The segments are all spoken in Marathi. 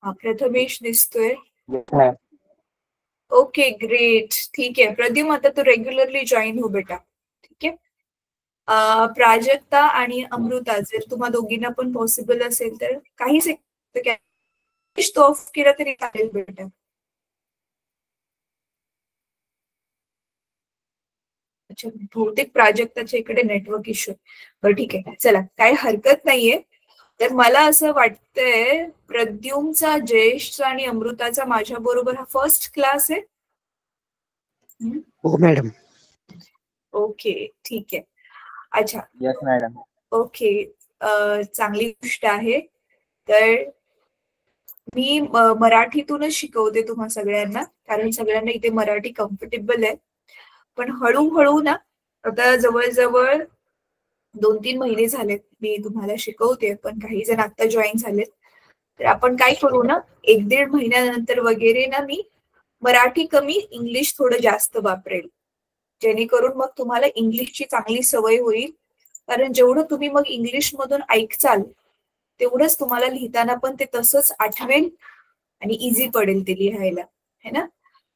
हा, प्रथमेश दिसतोय. Yes, ओके ग्रेट, ठीक आहे. प्रद्युम, आता तू रेग्युलरली जॉईन हो बेटा. ठीक आहे. प्राजक्ता आणि अमृता, जर तुम्हा दोघींना पण पॉसिबल असेल तर काही सेकंड ऑफ केला तरी चालेल बेटा. अच्छा, बहुतेक प्राजक्ताच्या इकडे नेटवर्क इश्यू. बरं ठीक आहे, चला काही हरकत नाहीये. तर मला असं वाटतंय प्रद्युमचा, जयेशचा आणि अमृताचा माझ्या बरोबर हा फर्स्ट क्लास आहे. हो मॅडम. ओके ठीक आहे. अच्छा. Yes madam. ओके, चांगली गोष्ट आहे. तर मी मराठीतूनच शिकवते तुम्हा सगळ्यांना, कारण सगळ्यांना इथे मराठी कम्फर्टेबल आहे. पण हळूहळू ना, आता जवळजवळ 2-3 महिने झालेत मी तुम्हाला शिकवते, पण काही जण आता जॉईन झालेत. तर आपण काय करू ना, 1-1.5 महिन्यानंतर वगैरे ना मी मराठी कमी इंग्लिश थोडं जास्त वापरेल, जेणेकरून मग तुम्हाला इंग्लिशची चांगली सवय होईल. कारण जेवढं तुम्ही मग इंग्लिश मधून ऐकचाल तेवढंच तुम्हाला लिहिताना पण ते तसंच आठवेल आणि इझी पडेल ते लिहायला, है ना.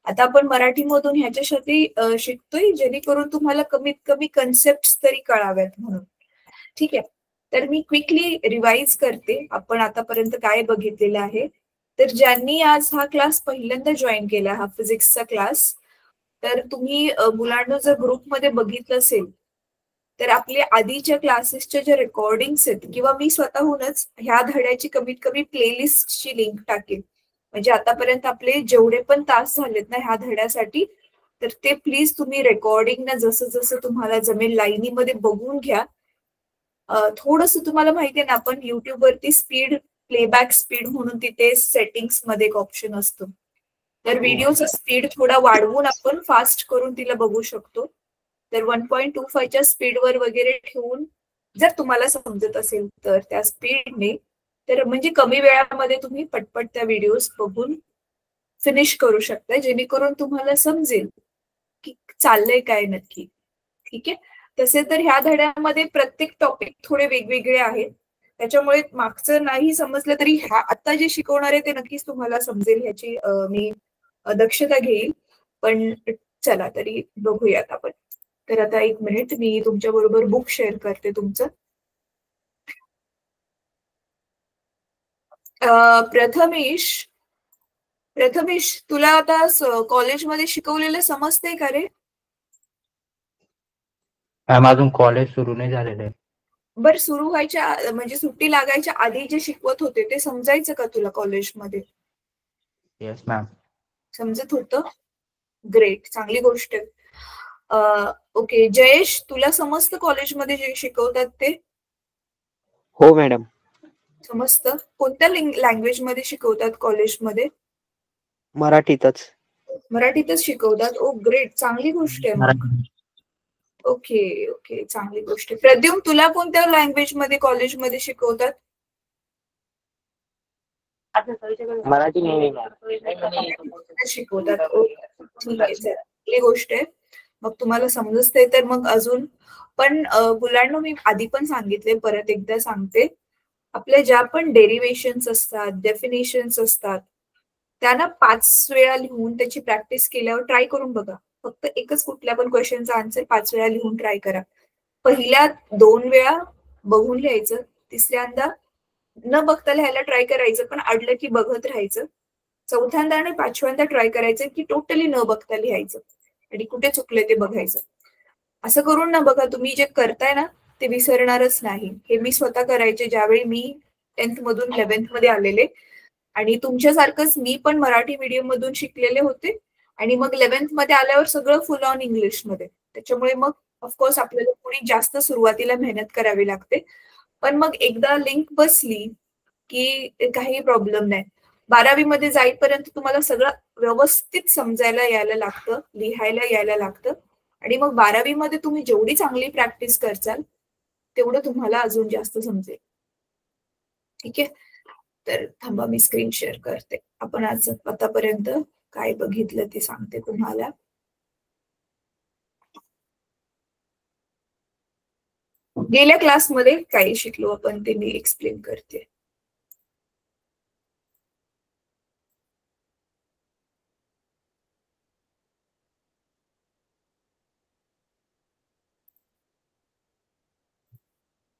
आता आपण मराठीमधून ह्याच्यासाठी शिकतोय जेणेकरून तुम्हाला कमीत कमी कन्सेप्ट तरी कळाव्यात म्हणून. ठीक आहे. तर मी क्विकली रिवाइज करते आपण आतापर्यंत काय बघितलेलं आहे. तर ज्यांनी आज हा क्लास पहिल्यांदा जॉईन केला, हा फिजिक्सचा क्लास, तर तुम्ही मुलांना जर ग्रुपमध्ये बघितलं असेल तर आपले आधीच्या क्लासेसच्या ज्या रेकॉर्डिंग्स आहेत, किंवा मी स्वतःहूनच ह्या धड्याची कमीत कमी प्लेलिस्टची लिंक टाकेल. म्हणजे आतापर्यंत आपले जेवढे पण तास झालेत ना ह्या धड्यासाठी, तर ते प्लीज तुम्ही रेकॉर्डिंग ना जसं जसं तुम्हाला जमेल लाईनीमध्ये बघून घ्या. थोडंसं तुम्हाला माहिती आहे ना, आपण युट्यूब वरती स्पीड, प्लेबॅक स्पीड म्हणून तिथे सेटिंग्स मध्ये एक ऑप्शन असतो. तर व्हिडिओचा स्पीड थोडा वाढवून आपण फास्ट करून तिला बघू शकतो. तर 1.25च्या स्पीडवर वगैरे ठेवून जर तुम्हाला समजत असेल तर त्या स्पीडने, तर म्हणजे कमी वेळामध्ये तुम्ही पटपट त्या व्हिडिओज बघून फिनिश करू शकता, जेणेकरून तुम्हाला समजेल की चाललंय काय नक्की. ठीक आहे. तसे तर ह्या धड्यामध्ये प्रत्येक टॉपिक थोडे वेगवेगळे आहेत, त्याच्यामुळे मागचं नाही समजलं तरी आता जे शिकवणार आहे ते नक्कीच तुम्हाला समजेल, ह्याची मी दक्षता घेईल. पण चला तरी बघूयात आपण. तर आता 1 मिनिट, मी तुमच्या बरोबर बुक शेअर करते तुमचं. प्रथमेश, तुला आता कॉलेजमध्ये शिकवलेलं समजतंय का रे? मॅम अजून कॉलेज सुरू नाही झालेलं आहे. बरं, सुरू व्हायच्या म्हणजे सुट्टी लागायच्या आधी जे शिकवत होते ते समजायचं का तुला कॉलेजमध्ये? Yes ma'am. समजत होतं? ग्रेट, चांगली गोष्ट आहे. ओके जयेश, तुला समजतं कॉलेजमध्ये जे शिकवतात ते? हो मॅडम. समजतं. कोणत्या लँग्वेज मध्ये शिकवतात कॉलेजमध्ये? मराठीतच. मराठीतच शिकवतात. ओ ग्रेट, चांगली गोष्ट आहे मग. ओके ओके, चांगली गोष्ट आहे. प्रद्युम, तुला कोणत्या लँग्वेज मध्ये कॉलेजमध्ये शिकवतात? मराठी शिकवतात. ठीक आहे, चांगली गोष्ट आहे. मग तुम्हाला समजतंय तर मग अजून पण मुलांना मी आधी पण सांगितले, परत एकदा सांगते, आपल्या ज्या पण डेरिव्हेशन्स असतात, डेफिनेशन्स असतात, त्यांना 5 वेळा लिहून त्याची प्रॅक्टिस केल्यावर ट्राय करून बघा. फक्त एकच कुठल्या पण क्वेश्चनचा आन्सर 5 वेळा लिहून ट्राय करा. पहिल्या 2 वेळा बघून लिहायचं, तिसऱ्यांदा न बघता लिहायला ट्राय करायचं, पण अडलं की बघत राहायचं. चौथ्यांदा आणि 5व्यांदा ट्राय करायचं की टोटली न बघता लिहायचं आणि कुठे चुकले ते बघायचं. असं करून ना बघा, तुम्ही जे करताय ना ते विसरणारच नाही. हे मी स्वतः करायचे ज्यावेळी मी 10th मधून 11th मध्ये आलेले, आणि तुमच्यासारखंच मी पण मराठी मीडियम मधून शिकलेले होते, आणि मग 11th मध्ये आल्यावर सगळं फुल ऑन इंग्लिश मध्ये. त्याच्यामुळे मग ऑफकोर्स आपल्याला थोडी जास्त सुरुवातीला मेहनत करावी लागते, पण मग एकदा लिंक बसली की काही प्रॉब्लेम नाही. 12वी मध्ये जाईपर्यंत तुम्हाला सगळं व्यवस्थित समजायला यायला लागतं, लिहायला यायला लागतं, आणि मग 12वी मध्ये तुम्ही जेवढी चांगली प्रॅक्टिस करचाल तेवढं तुम्हाला अजून जास्त समजेल. ठीक आहे. तर थांबा, मी स्क्रीन शेअर करते. आपण आज आतापर्यंत काय बघितलं ते सांगते तुम्हाला. गेल्या क्लासमध्ये काय शिकलो आपण ते मी एक्सप्लेन करते.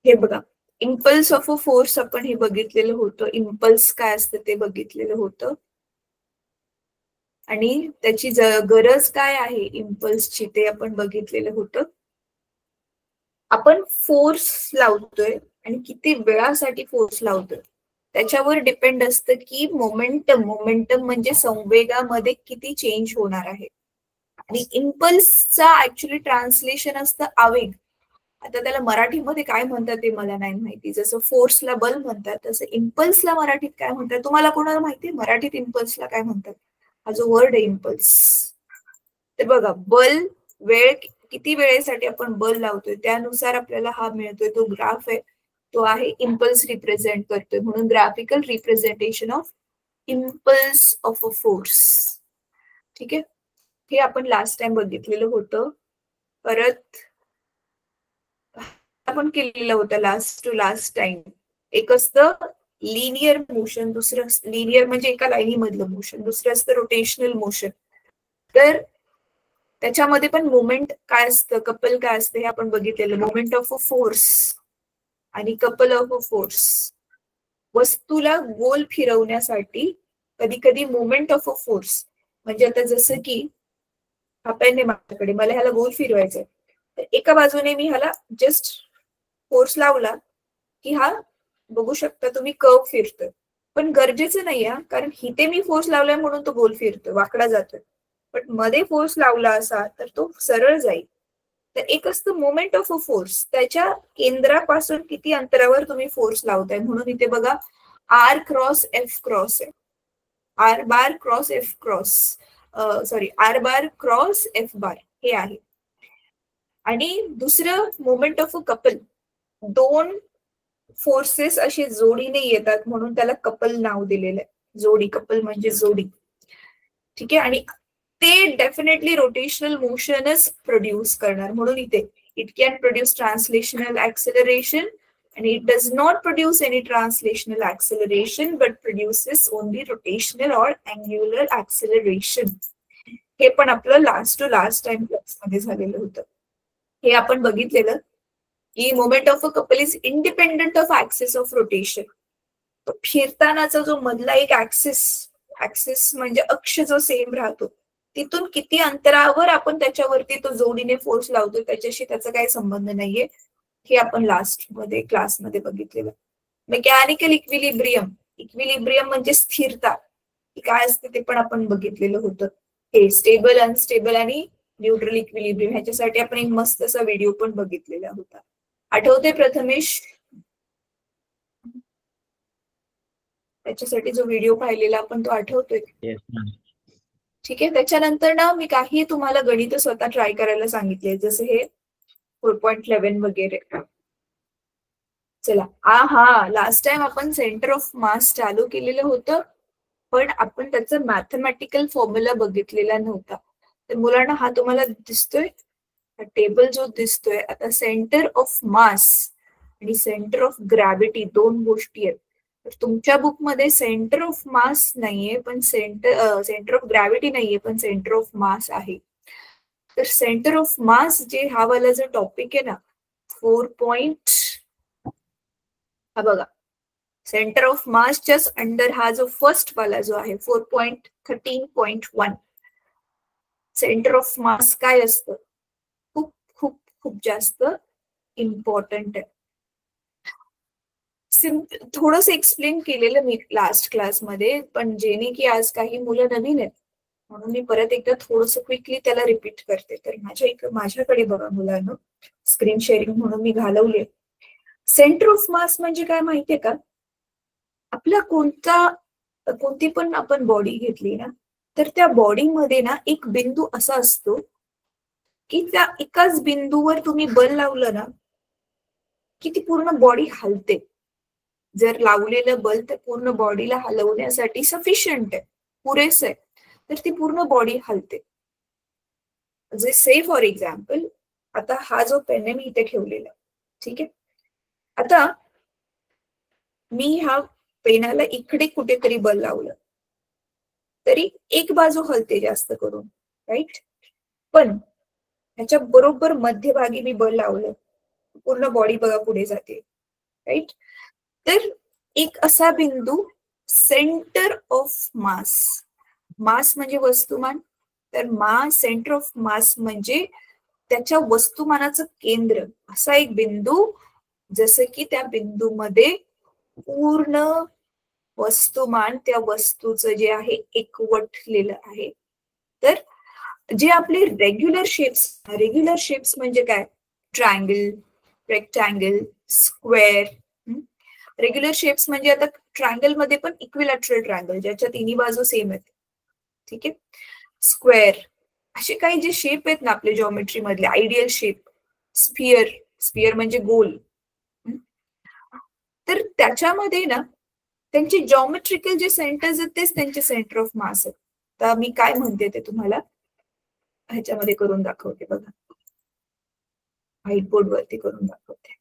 हे बघा, इम्पल्स ऑफ अ फोर्स आपण हे बघितलेलं होतं. इम्पल्स काय असतं ते बघितलेलं होतं आणि त्याची गरज काय आहे इम्पल्सची ते आपण बघितलेलं होतं. आपण फोर्स लावतोय आणि किती वेळासाठी फोर्स लावतोय त्याच्यावर डिपेंड असतं की मोमेंटम म्हणजे संवेगामध्ये किती चेंज होणार आहे. आणि इम्पल्सचा ऍक्च्युली ट्रान्सलेशन असतं आवेग. आता त्याला मराठीमध्ये काय म्हणतात ते मला नाही माहिती. जसं फोर्सला बल म्हणतात तसं इम्पल्सला मराठीत काय म्हणतात तुम्हाला कोणाला माहिती? मराठीत इम्पल्सला काय म्हणतात? हा जो वर्ड आहे इम्पल्स. तर बघा, बल वेळ किती वेळेसाठी आपण बल लावतोय त्यानुसार आपल्याला हा मिळतोय तो ग्राफ आहे, तो आहे इम्पल्स रिप्रेझेंट करतोय. म्हणून graphical representation of impulse of a force. ठीक आहे, हे आपण लास्ट टाइम बघितलेलं होतं. परत आपण केलेलं होतं लास्ट टू लास्ट टाइम. एक असतं लिनियर मोशन, दुसरं लिनियर म्हणजे एका लाईनी मधलं मोशन, दुसरं असतं रोटेशनल मोशन. तर त्याच्यामध्ये पण मोमेंट काय असतं, कपल काय असतं हे आपण बघितलेलं. मोमेंट ऑफ अ फोर्स आणि कपल ऑफ अ फोर्स. वस्तूला गोल फिरवण्यासाठी कधी कधी मोमेंट ऑफ अ फोर्स म्हणजे आता जसं की हा पेन आहे माझ्याकडे, मला ह्याला गोल फिरवायचंय, तर एका बाजूने मी ह्याला जस्ट फोर्स लावला की हा बघू शकता तुम्ही कर्व फिरतोय. पण गरजेचं नाही हा, कारण इथे मी फोर्स लावलाय म्हणून तो गोल फिरतोय, वाकडा जातोय. पण मध्ये फोर्स लावला असा तर तो सरळ जाईल. तर एक असतं मोमेंट ऑफ अ फोर्स, त्याच्या केंद्रापासून किती अंतरावर तुम्ही फोर्स लावताय. म्हणून इथे बघा आर क्रॉस एफ क्रॉस आहे, r bar cross f cross, sorry r bar cross f bar हे आहे. आणि दुसरं मोमेंट ऑफ अ कपल, दोन फोर्सेस असे जोडीने येतात म्हणून त्याला कपल नाव दिलेलं आहे. जोडी, कपल म्हणजे जोडी. ठीक आहे, आणि ते डेफिनेटली रोटेशनल मोशनच प्रोड्यूस करणार. म्हणून इथे it can produce translational acceleration and it does not produce any translational acceleration but produces only rotational or angular acceleration. हे पण आपलं last to last time class मध्ये झालेलं होतं. हे आपण बघितलेलं की moment of a couple is independent of axis of rotation. फिरतानाचा जो मधला एक ऍक्सिस म्हणजे अक्ष जो सेम राहतो, तिथून किती अंतरावर आपण त्याच्यावरती तो जोडीने फोर्स लावतो त्याच्याशी त्याचा काही संबंध नाहीये. हे आपण लास्ट मध्ये क्लासमध्ये बघितलेलं. मेकॅनिकल इक्विलिब्रियम म्हणजे स्थिरता काय असते ते पण आपण बघितलेलं होतं. हे स्टेबल, अनस्टेबल आणि न्यूट्रल इक्विलिब्रियम ह्याच्यासाठी आपण एक मस्त असा व्हिडिओ पण बघितलेला होता. आठवते प्रथमेश? त्याच्यासाठी जो व्हिडिओ पाहिलेला आपण तो आठवतोय? ठीक आहे, त्याच्यानंतर ना मी काही तुम्हाला गणित स्वतः ट्राय करायला सांगितले, जसे हे 4.11 वगैरे. चला, हा लास्ट टाइम आपण सेंटर ऑफ मास चालू केलेलं होतं पण आपण त्याचा मॅथमॅटिकल फॉर्म्युला बघितलेला नव्हता. तर मुलांना हा तुम्हाला दिसतोय टेबल जो दिसतोय, आता सेंटर ऑफ मास आणि सेंटर ऑफ ग्रॅव्हिटी दोन गोष्टी आहेत. तर तुमच्या बुक मध्ये सेंटर ऑफ मास नाहीये पण सेंटर ऑफ ग्रॅव्हिटी नाहीये पण सेंटर ऑफ मास आहे. तर सेंटर ऑफ मास जे हा वाला जो टॉपिक आहे ना 4. हा बघा, सेंटर ऑफ मासच्या अंडर हा जो फर्स्ट वाला जो आहे 4.13.1 सेंटर ऑफ मास काय असतं, खूप खूप खूप जास्त इम्पॉर्टंट आहे. थोडंसं एक्सप्लेन केलेलं मी लास्ट क्लासमध्ये, पण जेणे की आज काही मुलं नवीन आहेत म्हणून मी परत एकदा थोडंसं क्विकली त्याला रिपीट करते. तर माझ्याकडे बघा मुलांना स्क्रीन शेअरिंग म्हणून मी घालवले. सेंटर ऑफ मास म्हणजे काय माहितीये का, आपला कोणती पण आपण बॉडी घेतली ना तर त्या बॉडीमध्ये ना एक बिंदू असा असतो की त्या एकाच बिंदूवर तुम्ही बल लावलं ना की ती पूर्ण बॉडी हलते. जर लावलेलं बल तर पूर्ण बॉडीला हलवण्यासाठी सफिशियंट आहे, पुरेसं आहे, तर ती पूर्ण बॉडी हलते. जे से फॉर एक्झाम्पल आता हा जो पेन आहे मी इथे ठेवलेला, ठीक आहे. आता मी ह्या पेनाला इकडे कुठेतरी बल लावलं तरी एक बाजू हलते जास्त करून, राईट. पण ह्याच्या बरोबर मध्यभागी मी बल लावलं, पूर्ण बॉडी बघा पुढे जाते. राईट. तर एक असा बिंदू सेंटर ऑफ मास, मास म्हणजे वस्तुमान, तर मास सेंटर ऑफ मास म्हणजे त्याच्या वस्तुमानाचं केंद्र, असा एक बिंदू, जसं की त्या बिंदूमध्ये पूर्ण वस्तुमान त्या वस्तूचं जे आहे एकवटलेलं आहे. तर जे आपले रेग्युलर शेप्स म्हणजे काय, triangle, rectangle, square. Regular shapes म्हणजे आता ट्रायंगल मध्ये पण इक्विलॅटरल ट्रायंगल ज्याच्या तिन्ही बाजू सेम आहेत, ठीक आहे. स्क्वेअर, असे काही जे शेप आहेत ना आपले जॉमेट्री मधले, आयडियल शेप, स्फिअर, स्फिअर म्हणजे गोल. तर त्याच्यामध्ये ना त्यांचे जॉमेट्रिकल जे सेंटर्स आहेत तेच त्यांचे सेंटर ऑफ मास आहेत. तर मी काय म्हणते ते तुम्हाला ह्याच्यामध्ये करून दाखवते बघा, व्हाईट बोर्ड वरती करून दाखवते.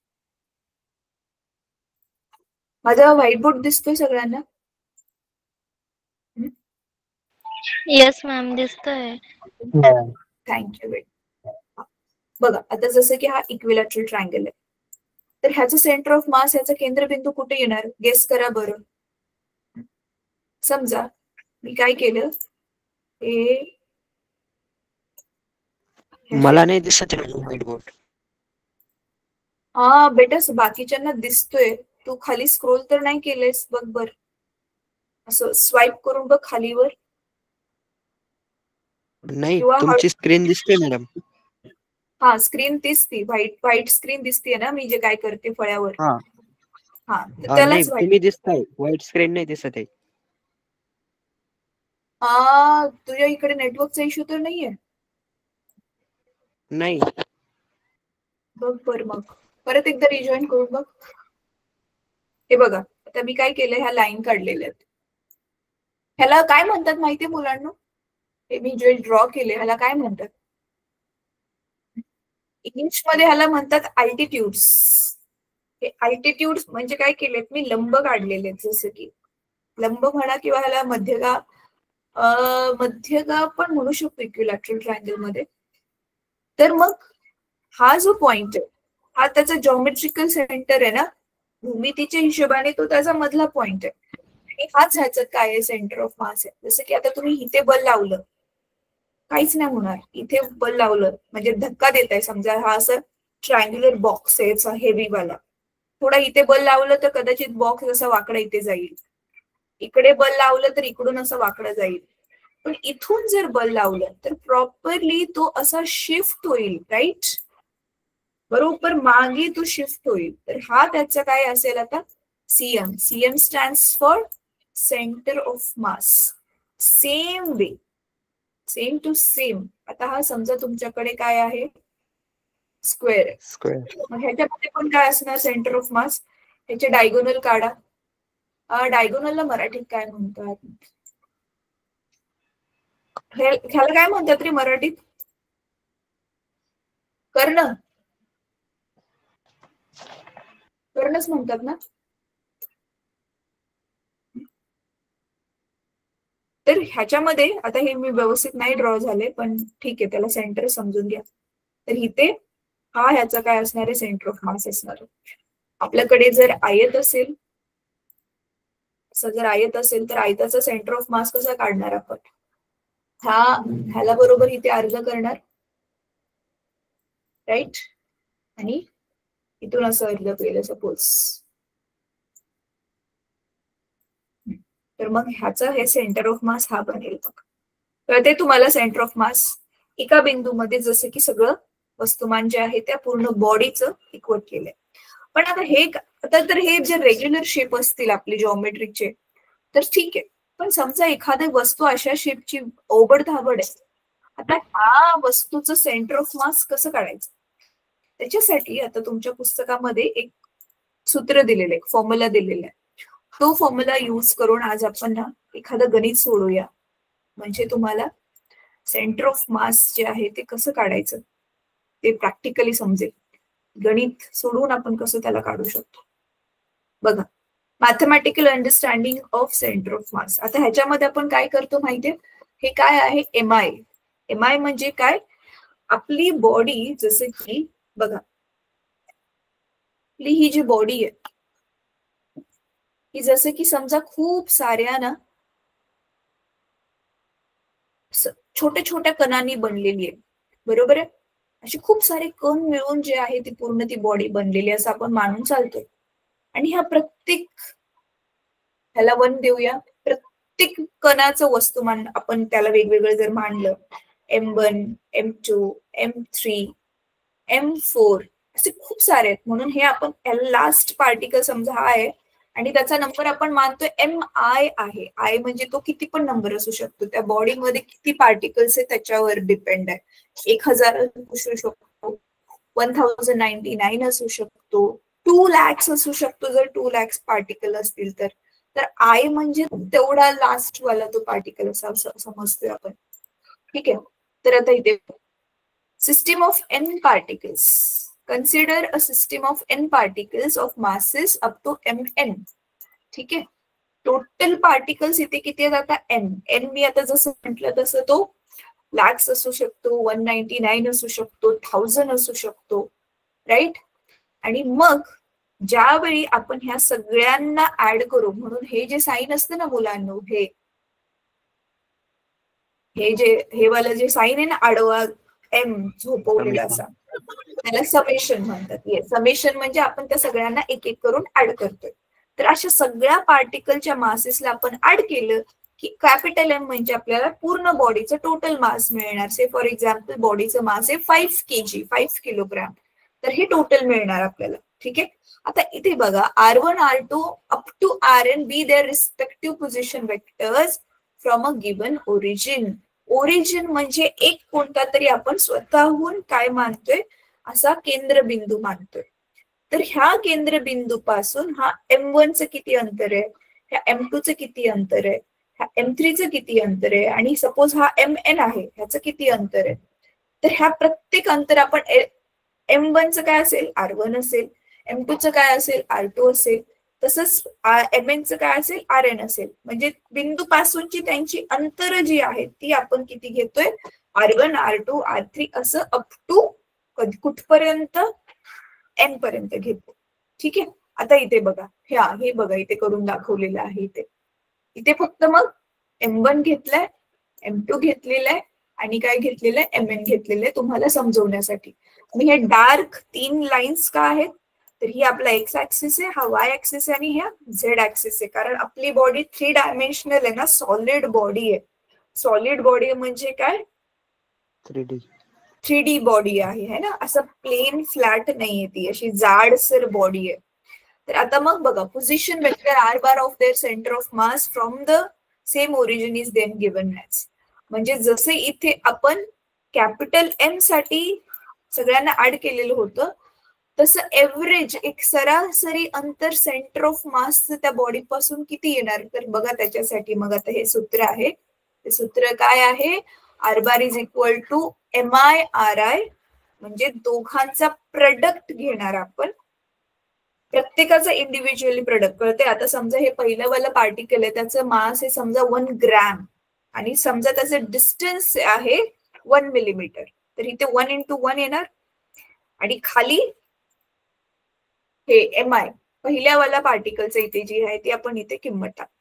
माझा व्हाईट बोर्ड दिसतोय सगळ्यांना? येस मॅम, दिसतोय. थँक्यू. बघा आता जसं की हा इक्विलॅटरल ट्रायंगल आहे, तर ह्याचं सेंटर ऑफ मास, ह्याचा केंद्रबिंदू कुठे येणार, गेस करा बरं. समजा मी काय केलं, हे मला नाही दिसत व्हाईट बोर्ड. हा बेटा, बाकीच्यांना दिसतोय. तू खाली स्क्रोल तर नाही केलंयस, बघ बर, असं स्वाईप करून बघ खालीवर. नाही, किंवा तुमची स्क्रीन दिसते मॅडम. हा, स्क्रीन दिसती, व्हाईट स्क्रीन दिसते ना मी जे काय करते फळ्यावर. हा हा, तर नाही, त्यालाच व्हाईट. तुम्ही दिसताय, व्हाईट स्क्रीन नाही दिसत आहे. तुझ्या इकडे नेटवर्कचा इश्यू तर नाहीये? नाही. बघ बर, मग परत एकदा रिजॉईन करून बघ. हे बघा, आता मी काय केलं, ह्या लाईन काढलेल्या आहेत. ह्याला काय म्हणतात माहितीये मुलांना? हे मी जे ड्रॉ केले ह्याला काय म्हणतात? इंग्लिश मध्ये ह्याला म्हणतात अल्टिट्यूड्स. हे अल्टिट्यूड्स म्हणजे काय केलेत मी, लंब काढलेले आहेत, जसं की लंब म्हणा किंवा ह्याला मध्यगा, मध्यगा पण म्हणू शकतो इक्विलॅटरल ट्रायंगल मध्ये. तर मग हा जो पॉइंट आहे हा त्याचा जॉमेट्रिकल सेंटर आहे ना, भूमितीच्या हिशोबाने तो त्याचा मधला पॉइंट आहे, आणि हाच ह्याचं काय आहे, सेंटर ऑफ मास आहे. जसं की आता तुम्ही इथे बल लावलं, काहीच नाही होणार. इथे बल लावलं म्हणजे धक्का देत आहे, समजा हा असं ट्रायंग्युलर बॉक्स आहे हेवी वाला, थोडा इथे बल लावलं तर कदाचित बॉक्स असा वाकडा इथे जाईल, इकडे बल लावलं तर इकडून असं वाकडं जाईल. पण इथून जर बल लावलं तर प्रॉपरली तो असा शिफ्ट होईल, राईट, बरोबर मागे तो शिफ्ट होईल. तर हा त्याचा काय असेल आता, CM. CM stands for centre of mass. Same way, same to same. आता हा समजा तुमच्याकडे काय आहे, स्क्वेअर आहे. स्क्वेअर. मग ह्याच्यामध्ये पण काय असणार, सेंटर ऑफ मास. ह्याचे डायगोनल काढा. डायगोनलला मराठीत काय म्हणतात, ह्याला काय म्हणतात रे मराठीत, कर्ण, कर्णच म्हणतात ना. तर ह्याच्यामध्ये आता हे मी व्यवस्थित नाही ड्रॉ झाले, पण ठीक आहे, त्याला सेंटर समजून घ्या. तर इथे हा ह्याचा काय असणार आहे, सेंटर ऑफ मास असणार आहे. आपल्याकडे जर आयत असेल, असं जर आयत असेल तर आयताचा सेंटर ऑफ मास कसा काढणार आपण, ह्याला बरोबर इथे अर्ध करणार, राईट, आणि इथून असं अर्ध केलं सपोज, तर मग ह्याचं हे सेंटर ऑफ मास हा बनेल. तर ते तुम्हाला सेंटर ऑफ मास एका बिंदूमध्ये जसं की सगळं वस्तुमान जे आहे त्या पूर्ण बॉडीचं इक्वट केलंय. पण आता तर हे जे रेग्युलर शेप असतील आपले जॉमेट्रिकचे तर ठीक आहे, पण समजा एखादी वस्तू अशा शेपची ओबडधाबड आहे, आता ह्या वस्तूचं सेंटर ऑफ मास कसं काढायचं, त्याच्यासाठी आता तुमच्या पुस्तकामध्ये एक सूत्र दिलेलं आहे, फॉर्म्युला दिलेला आहे. तो फॉर्म्युला यूज करून आज आपण ना एखादं गणित सोडूया, म्हणजे तुम्हाला सेंटर ऑफ मास जे आहे ते कसं काढायचं ते प्रॅक्टिकली समजेल. गणित सोडून आपण कसं त्याला काढू शकतो बघा. Mathematical understanding of centre of मास. आता ह्याच्यामध्ये आपण काय करतो माहितीये, हे काय आहे, एमआय. एमआय म्हणजे काय, आपली बॉडी, जसं की बघा आपली ही जी बॉडी आहे की जसं की समजा खूप साऱ्या ना छोट्या छोट्या कणांनी बनलेली आहे, बरोबर आहे. असे खूप सारे कण मिळून जे आहे ती पूर्ण ती बॉडी बनलेली असं आपण मानून चालतोय. आणि ह्या प्रत्येक ह्याला वन देऊया, प्रत्येक कणाचं वस्तुमान आपण त्याला वेगवेगळं जर मानलं, M1, M2, M3, M4 असे खूप सारे आहेत. म्हणून हे आपण लास्ट पार्टिकल समजा हा आहे आणि त्याचा नंबर आपण मानतोय MI आहे. आय म्हणजे तो किती पण नंबर असू शकतो, त्या बॉडीमध्ये किती पार्टिकल्स आहे त्याच्यावर डिपेंड आहे. 1000 असू शकतो, 1099 असू शकतो, 2 lakhs असू शकतो जर 2 lakhs पार्टिकल असतील तर. तर आय म्हणजे तेवढा लास्ट वाला तो पार्टिकल असा समजतोय आपण. ठीक आहे. तर आता इथे system of n particles. Consider a system of n particles of masses up to mn. ठीक आहे. टोटल पार्टिकल्स इथे किती आहेत आता n. n मी आता जसं म्हटलं तसं तो लॅक्स असू शकतो, 199 असू शकतो, 1000 असू शकतो, राईट. आणि मग ज्यावेळी आपण ह्या सगळ्यांना ऍड करू, म्हणून हे जे साईन असतं ना मुलांनो, हे वाला जे साईन आहे ना आडवा एम झोपवलेला असा, त्याला समेशन म्हणतात. येस, समेशन म्हणजे आपण त्या सगळ्यांना एक एक करून ऍड करतोय. तर अशा सगळ्या पार्टिकलच्या मासेसला आपण ऍड केलं की कॅपिटल एम म्हणजे आपल्याला पूर्ण बॉडीचं टोटल मास मिळणार. से फॉर एक्झाम्पल बॉडीचं मास आहे 5 kg, 5 किलोग्राम. तर हे टोटल मिळणार आपल्याला. ठीक आहे. आता इथे बघा R1, R2 up to Rn be their respective position vectors from a given origin. Origin म्हणजे एक कोणता तरी आपण स्वतःहून काय मानतोय, असा केंद्रबिंदू मानतोय. तर ह्या केंद्रबिंदूपासून हा M1चं किती अंतर आहे, ह्या M2चं किती अंतर आहे, ह्या M3चं किती अंतर आहे, आणि सपोज हा MN आहे ह्याचं किती अंतर आहे. तर ह्या प्रत्येक अंतर आपण M1चं काय असेल R1 असेल, M2चं काय असेल R2 असेल, तसंच MN चं काय असेल RN असेल. म्हणजे बिंदू पासूनची त्यांची अंतर जी आहेत ती आपण किती घेतोय, R1, R2, R3 असं अप टू कुठपर्यंत N पर्यंत घेतो. ठीक आहे. आता इथे बघा, हे बघा इथे करून दाखवलेलं आहे. इथे फक्त मग M1 घेतलंय, M2 घेतलेलं आहे आणि काय घेतलेलं आहे, MN घेतलेलं आहे तुम्हाला समजवण्यासाठी. आणि हे डार्क 3 लाईन्स का आहेत, तर ही आपला एक्स ऍक्सिस आहे, हा वाय ऍक्सिस आहे आणि ह्या झेड ऍक्सिस आहे. कारण आपली बॉडी 3 डायमेन्शनल आहे ना, सॉलिड बॉडी आहे. सॉलिड बॉडी म्हणजे काय, 3D बॉडी आहे ना, असं प्लेन फ्लॅट नाहीये, ती अशी जाडसर बॉडी आहे. तर आता मग बघा, position vector r bar of their centre of mass from the same origin is then given as. म्हणजे जसे इथे आपण कॅपिटल एम साठी सगळ्यांना ऍड केलेलं होतं, तसं एव्हरेज एक सरासरी अंतर सेंटर ऑफ मास त्या बॉडी पासून किती येणार. तर बघा त्याच्यासाठी मग आता हे सूत्र आहे. ते सूत्र काय आहे, r bar is equal to MI/RI, म्हणजे दोघांचा प्रोडक्ट घेणार आपण, प्रत्येकाचा इंडिव्हिज्युअली प्रोडक्ट कळते. आता समजा हे पहिलं वाला पार्टिकल आहे, त्याचं मास आहे समजा 1 ग्रॅम आणि समजा त्याचं डिस्टन्स आहे 1 मिलीमीटर. तर इथे 1 into 1 येणार आणि खाली हे MI पहिल्या वाला पार्टिकलचं इथे जी आहे ती आपण इथे किंमत टाकणार.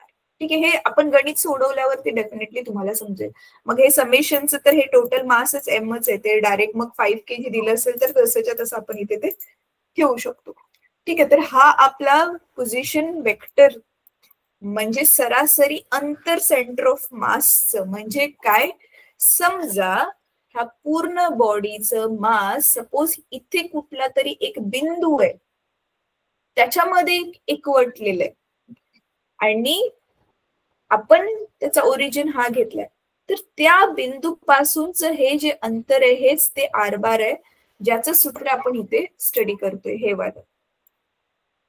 ठीक आहे. हे आपण गणित सोडवल्यावरती डेफिनेटली तुम्हाला समजेल. मग हे समेशनचं तर हे टोटल मासच एमच आहे, ते डायरेक्ट मग 5 kg दिलं असेल तर तसंच्या तसं आपण इथे ते ठेवू शकतो. ठीक आहे. तर हा आपला पोझिशन वेक्टर म्हणजे सरासरी अंतर सेंटर ऑफ मासचं. म्हणजे काय, समजा ह्या पूर्ण बॉडीचं मास सपोज इथे कुठला तरी एक बिंदू आहे, त्याच्यामध्ये एकवटलेलं आहे आणि आपण त्याचा ओरिजिन हा घेतलाय, तर त्या बिंदूपासूनच हे जे अंतर आहे हेच ते आर बार आहे, ज्याचं सूत्र आपण इथे स्टडी करतोय हे वालं.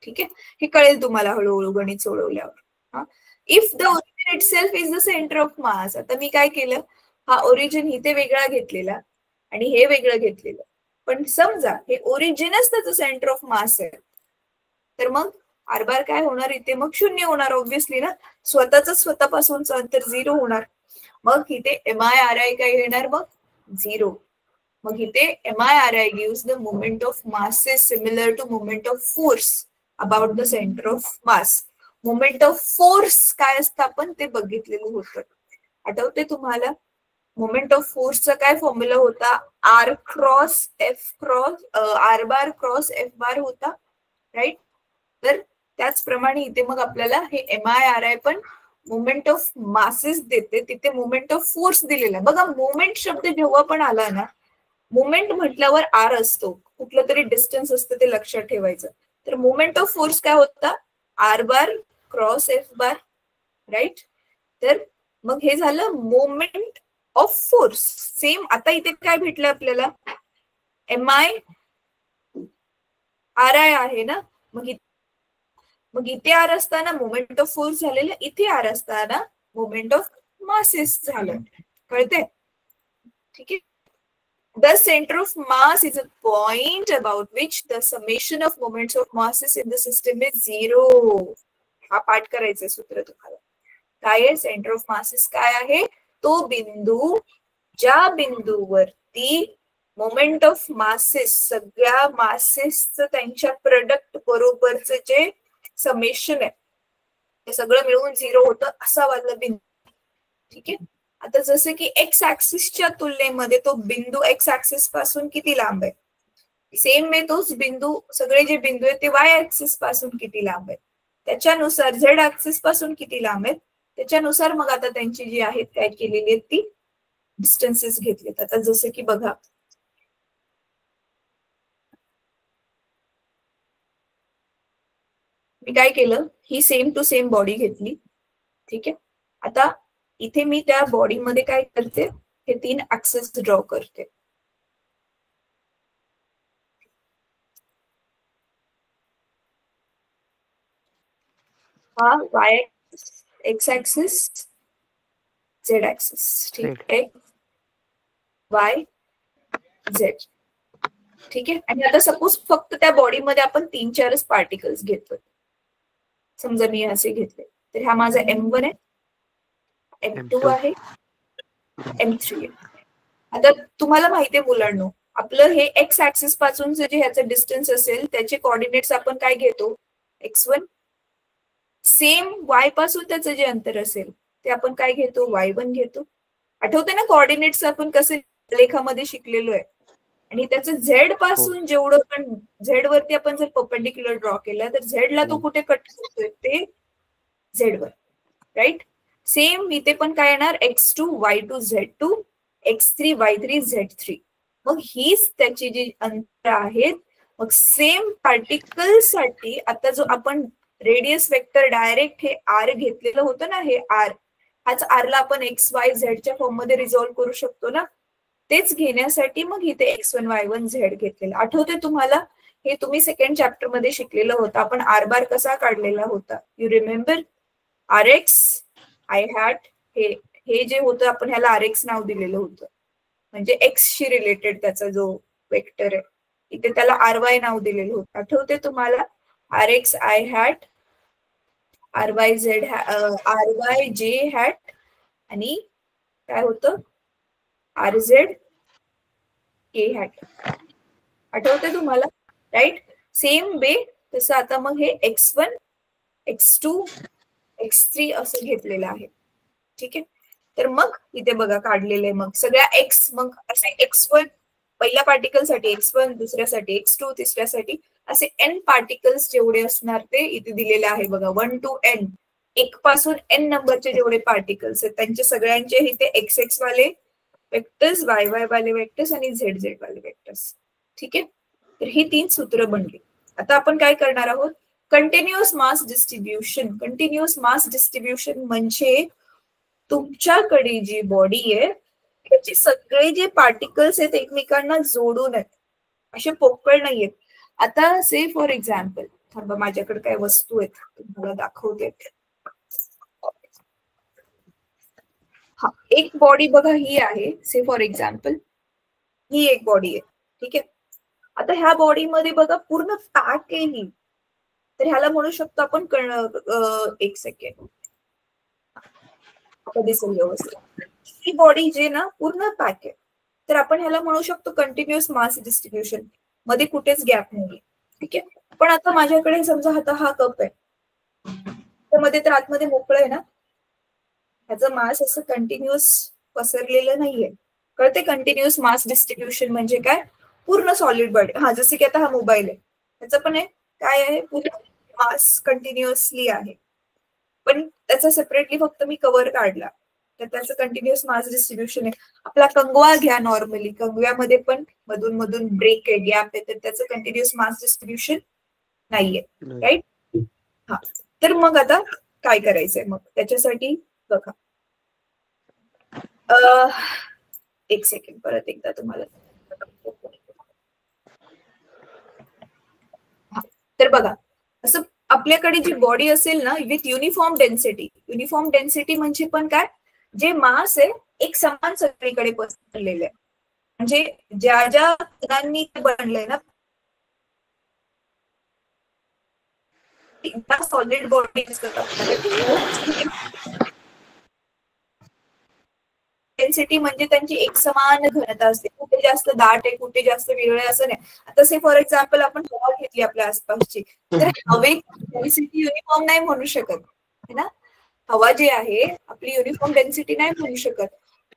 ठीक आहे. हे कळेल तुम्हाला हळूहळू गणित सोडवल्यावर. If the origin itself is the centre of मास. आता मी काय केलं, हा ओरिजिन इथे वेगळा घेतलेला आणि हे वेगळं घेतलेलं, पण समजा हे ओरिजिनच त्याचं सेंटर ऑफ मास आहे, तर मग आर बार काय होणार, इथे मग 0 होणार ऑब्व्हियसली ना, स्वतःपासूनचं अंतर 0 होणार. मग इथे MI/RI काय येणार, मग 0. मग इथे MI/RI gives the moment of mass is similar to moment of force about the center of mass. Moment of force काय असतं आपण ते बघितलेलं होतं. आठवते तुम्हाला? मोमेंट ऑफ फोर्सचा काय फॉर्म्युला होता? R cross f cross r bar cross f bar होता, राईट? तर त्याचप्रमाणे इथे मग आपल्याला हे MIRI पण मोमेंट ऑफ मासेस देते, तिथे मोमेंट ऑफ फोर्स दिलेला. बघा मोमेंट शब्द जेव्हा पण आला ना, मोमेंट म्हटल्यावर आर असतो, कुठलं तरी डिस्टन्स असतं ते लक्षात ठेवायचं. तर मोमेंट ऑफ फोर्स काय होता? R bar cross f bar, right? तर मग हे झालं मोमेंट ऑफ फोर्स. सेम आता इथे काय भेटलं आपल्याला? MIRI आहे ना, मग इथे आर असताना मोमेंट ऑफ फोर्स झालेलं, इथे आर असताना मोमेंट ऑफ मासेस झालं. कळते? ठीक आहे. The center of mass is a point about which the summation of moments of masses in the system is 0. हा पाठ करायचं सूत्र तुम्हाला. काय आहे सेंटर ऑफ मासेस? काय आहे? तो बिंदू ज्या बिंदूवरती मोमेंट ऑफ मासेस, सगळ्या मासेसचं त्यांच्या प्रोडक्ट बरोबरचं जे समेशन आहे ते सगळं मिळून 0 होतं, असा वाला बिंदू. ठीक आहे. आता जसं की एक्स ऍक्सिसच्या तुलनेमध्ये तो बिंदू एक्स ऍक्सिस पासून किती लांब आहे, सेम वे तोच बिंदू, सगळे जे बिंदू आहेत ते वाय ऍक्सिस पासून किती लांब आहेत, त्याच्यानुसार झेड ऍक्सिस पासून किती लांब आहेत, त्याच्यानुसार मग आता त्यांची जी आहेत काय केलेली आहेत ती डिस्टन्सेस घेतलेत. आता जसं की बघा, मी काय केलं, ही सेम टू सेम बॉडी घेतली. ठीक आहे. आता इथे मी त्या बॉडीमध्ये काय करते, हे 3 ऍक्सेस ड्रॉ करते. हा Y x axis, Z axis. ठीक आहे. Y Z. ठीक आहे. आणि आता सपोज फक्त त्या बॉडीमध्ये आपण 3-4 पार्टिकल्स घेतोय. समजा मी असे घेतले, तर हा माझा M1 आहे, M2 आहे, M3 आहे. आता तुम्हाला माहिती आहे मुलांनो, आपलं हे एक्स ऍक्सिस पासून जे ह्याचं डिस्टन्स असेल त्याचे कोऑर्डिनेट्स आपण काय घेतो? x1. सेम y पासून त्याचं जे अंतर असेल ते आपण काय घेतो? y1 घेतो. आठवते ना कोऑर्डिनेट्स आपण कसे लेखामध्ये शिकलेलो आहे. आणि त्याचं झेड पासून जेवढं पण झेड वरती आपण जर परपेंडिक्युलर ड्रॉ केला तर झेडला तो कुठे कट करतोय? ते झेड वर, राईट? सेम इथे पण काय येणार? x2 y2 z2 x3 y3 z3. मग हीच त्याची जी अंतर आहेत. मग सेम पार्टिकल साठी आता जो आपण रेडियस वेक्टर डायरेक्ट हे आर घेतलेलं होतं ना, हे आर, हाच आरला आपण एक्स वाय झेडच्या फॉर्म मध्ये रिझॉल्व्ह करू शकतो ना. तेच घेण्यासाठी मग इथे x1 y1 z घेतलेलं. आठवते तुम्हाला? हे तुम्ही सेकंड चॅप्टर मध्ये शिकलेलं होतं. आपण आर बार कसा काढलेला होता? You remember? RX I hat हे जे होतं आपण ह्याला RX नाव दिलेलं होतं, म्हणजे एक्स शी रिलेटेड त्याचा जो वेक्टर आहे, इथे त्याला RY नाव दिलेलं होतं. आठवते तुम्हाला? RX I hat, RY J hat आणि काय होतं? RZ K hat. आठवते तुम्हाला? राईट? सेम वे तसं आता मग हे x1 x2 x3 असं घेतलेलं आहे. ठीक आहे. तर मग इथे बघा काढलेलं आहे मग सगळ्या एक्स, मग असे x1 पहिल्या पार्टिकलसाठी x1, दुसऱ्यासाठी x2, तिसऱ्यासाठी असे n पार्टिकल्स जेवढे असणार ते इथे दिलेले आहे बघा. 1 to n, 1 पासून n नंबरचे जेवढे पार्टिकल्स आहेत त्यांचे सगळ्यांचे इथे XX वाले वेक्टर्स, YY वाले वेक्टर्स आणि ZZ वाले वेक्टर्स. ठीक आहे. तर ही 3 सूत्र बनली. आता आपण काय करणार आहोत? Continuous mass distribution. Continuous mass distribution म्हणजे तुमच्याकडे जी बॉडी आहे त्याचे सगळे जे पार्टिकल्स आहेत एकमेकांना जोडून आहेत, असे पोकळ नाहीयेत. आता से फॉर एक्झाम्पल, थांबा माझ्याकडे काय वस्तू आहेत तुम्हाला दाखवते. हा एक बॉडी बघा ही आहे, से फॉर एक्झाम्पल ही एक बॉडी आहे. ठीक आहे. आता ह्या बॉडीमध्ये बघा पूर्ण पॅक आहे ही, तर ह्याला म्हणू शकतो आपण एक सेकंड दिसेल व्यवस्थित. ही बॉडी जे ना पूर्ण पॅक आहे, तर आपण ह्याला म्हणू शकतो कंटिन्युअस मास डिस्ट्रीब्युशन, मध्ये कुठेच गॅप नाहीये. ठीक आहे. पण आता माझ्याकडे समजा आता हा कप आहे, त्यामध्ये तर आतमध्ये मोकळं आहे ना, ह्याचं मास असं कंटिन्युअस पसरलेलं नाहीये. कळते कंटिन्युअस मास डिस्ट्रीब्युशन म्हणजे काय? पूर्ण सॉलिड बॉडी. हा, जसं की आता हा मोबाईल आहे, त्याचं पण आहे काय आहे, पूर्ण मास कंटिन्युअसली आहे, पण त्याचा सेपरेटली फक्त मी कव्हर काढला तर त्याचं कंटिन्युअस मास डिस्ट्रीब्युशन आहे. आपला कंगवा घ्या, नॉर्मली कंगव्यामध्ये पण मधून मधून ब्रेक आहे, गॅप आहे, तर त्याचं कंटिन्युअस मास डिस्ट्रीब्युशन नाहीये. राईट? हा, तर मग आता काय करायचंय मग त्याच्यासाठी बघा. एक सेकंड, परत एकदा तुम्हाला. तर बघा, असं आपल्याकडे जी बॉडी असेल ना with uniform density. Uniform density म्हणजे पण काय, जे मास आहे एक समान सगळीकडे पसरलेलं आहे. म्हणजे ज्या ज्या कणांनी ते बनलंय ना, सॉलिड बॉडी डेन्सिटी म्हणजे त्यांची एक समान घनता असते. कुठे जास्त दाट आहे, कुठे जास्त वेगळं आहे असं नाही. आता से फॉर एक्झाम्पल आपण हवा घेतली आपल्या आसपासची, तर हवेची डेन्सिटी युनिफॉर्म नाही म्हणू शकत है ना. हवा जी आहे आपली युनिफॉर्म डेन्सिटी नाही म्हणू शकत.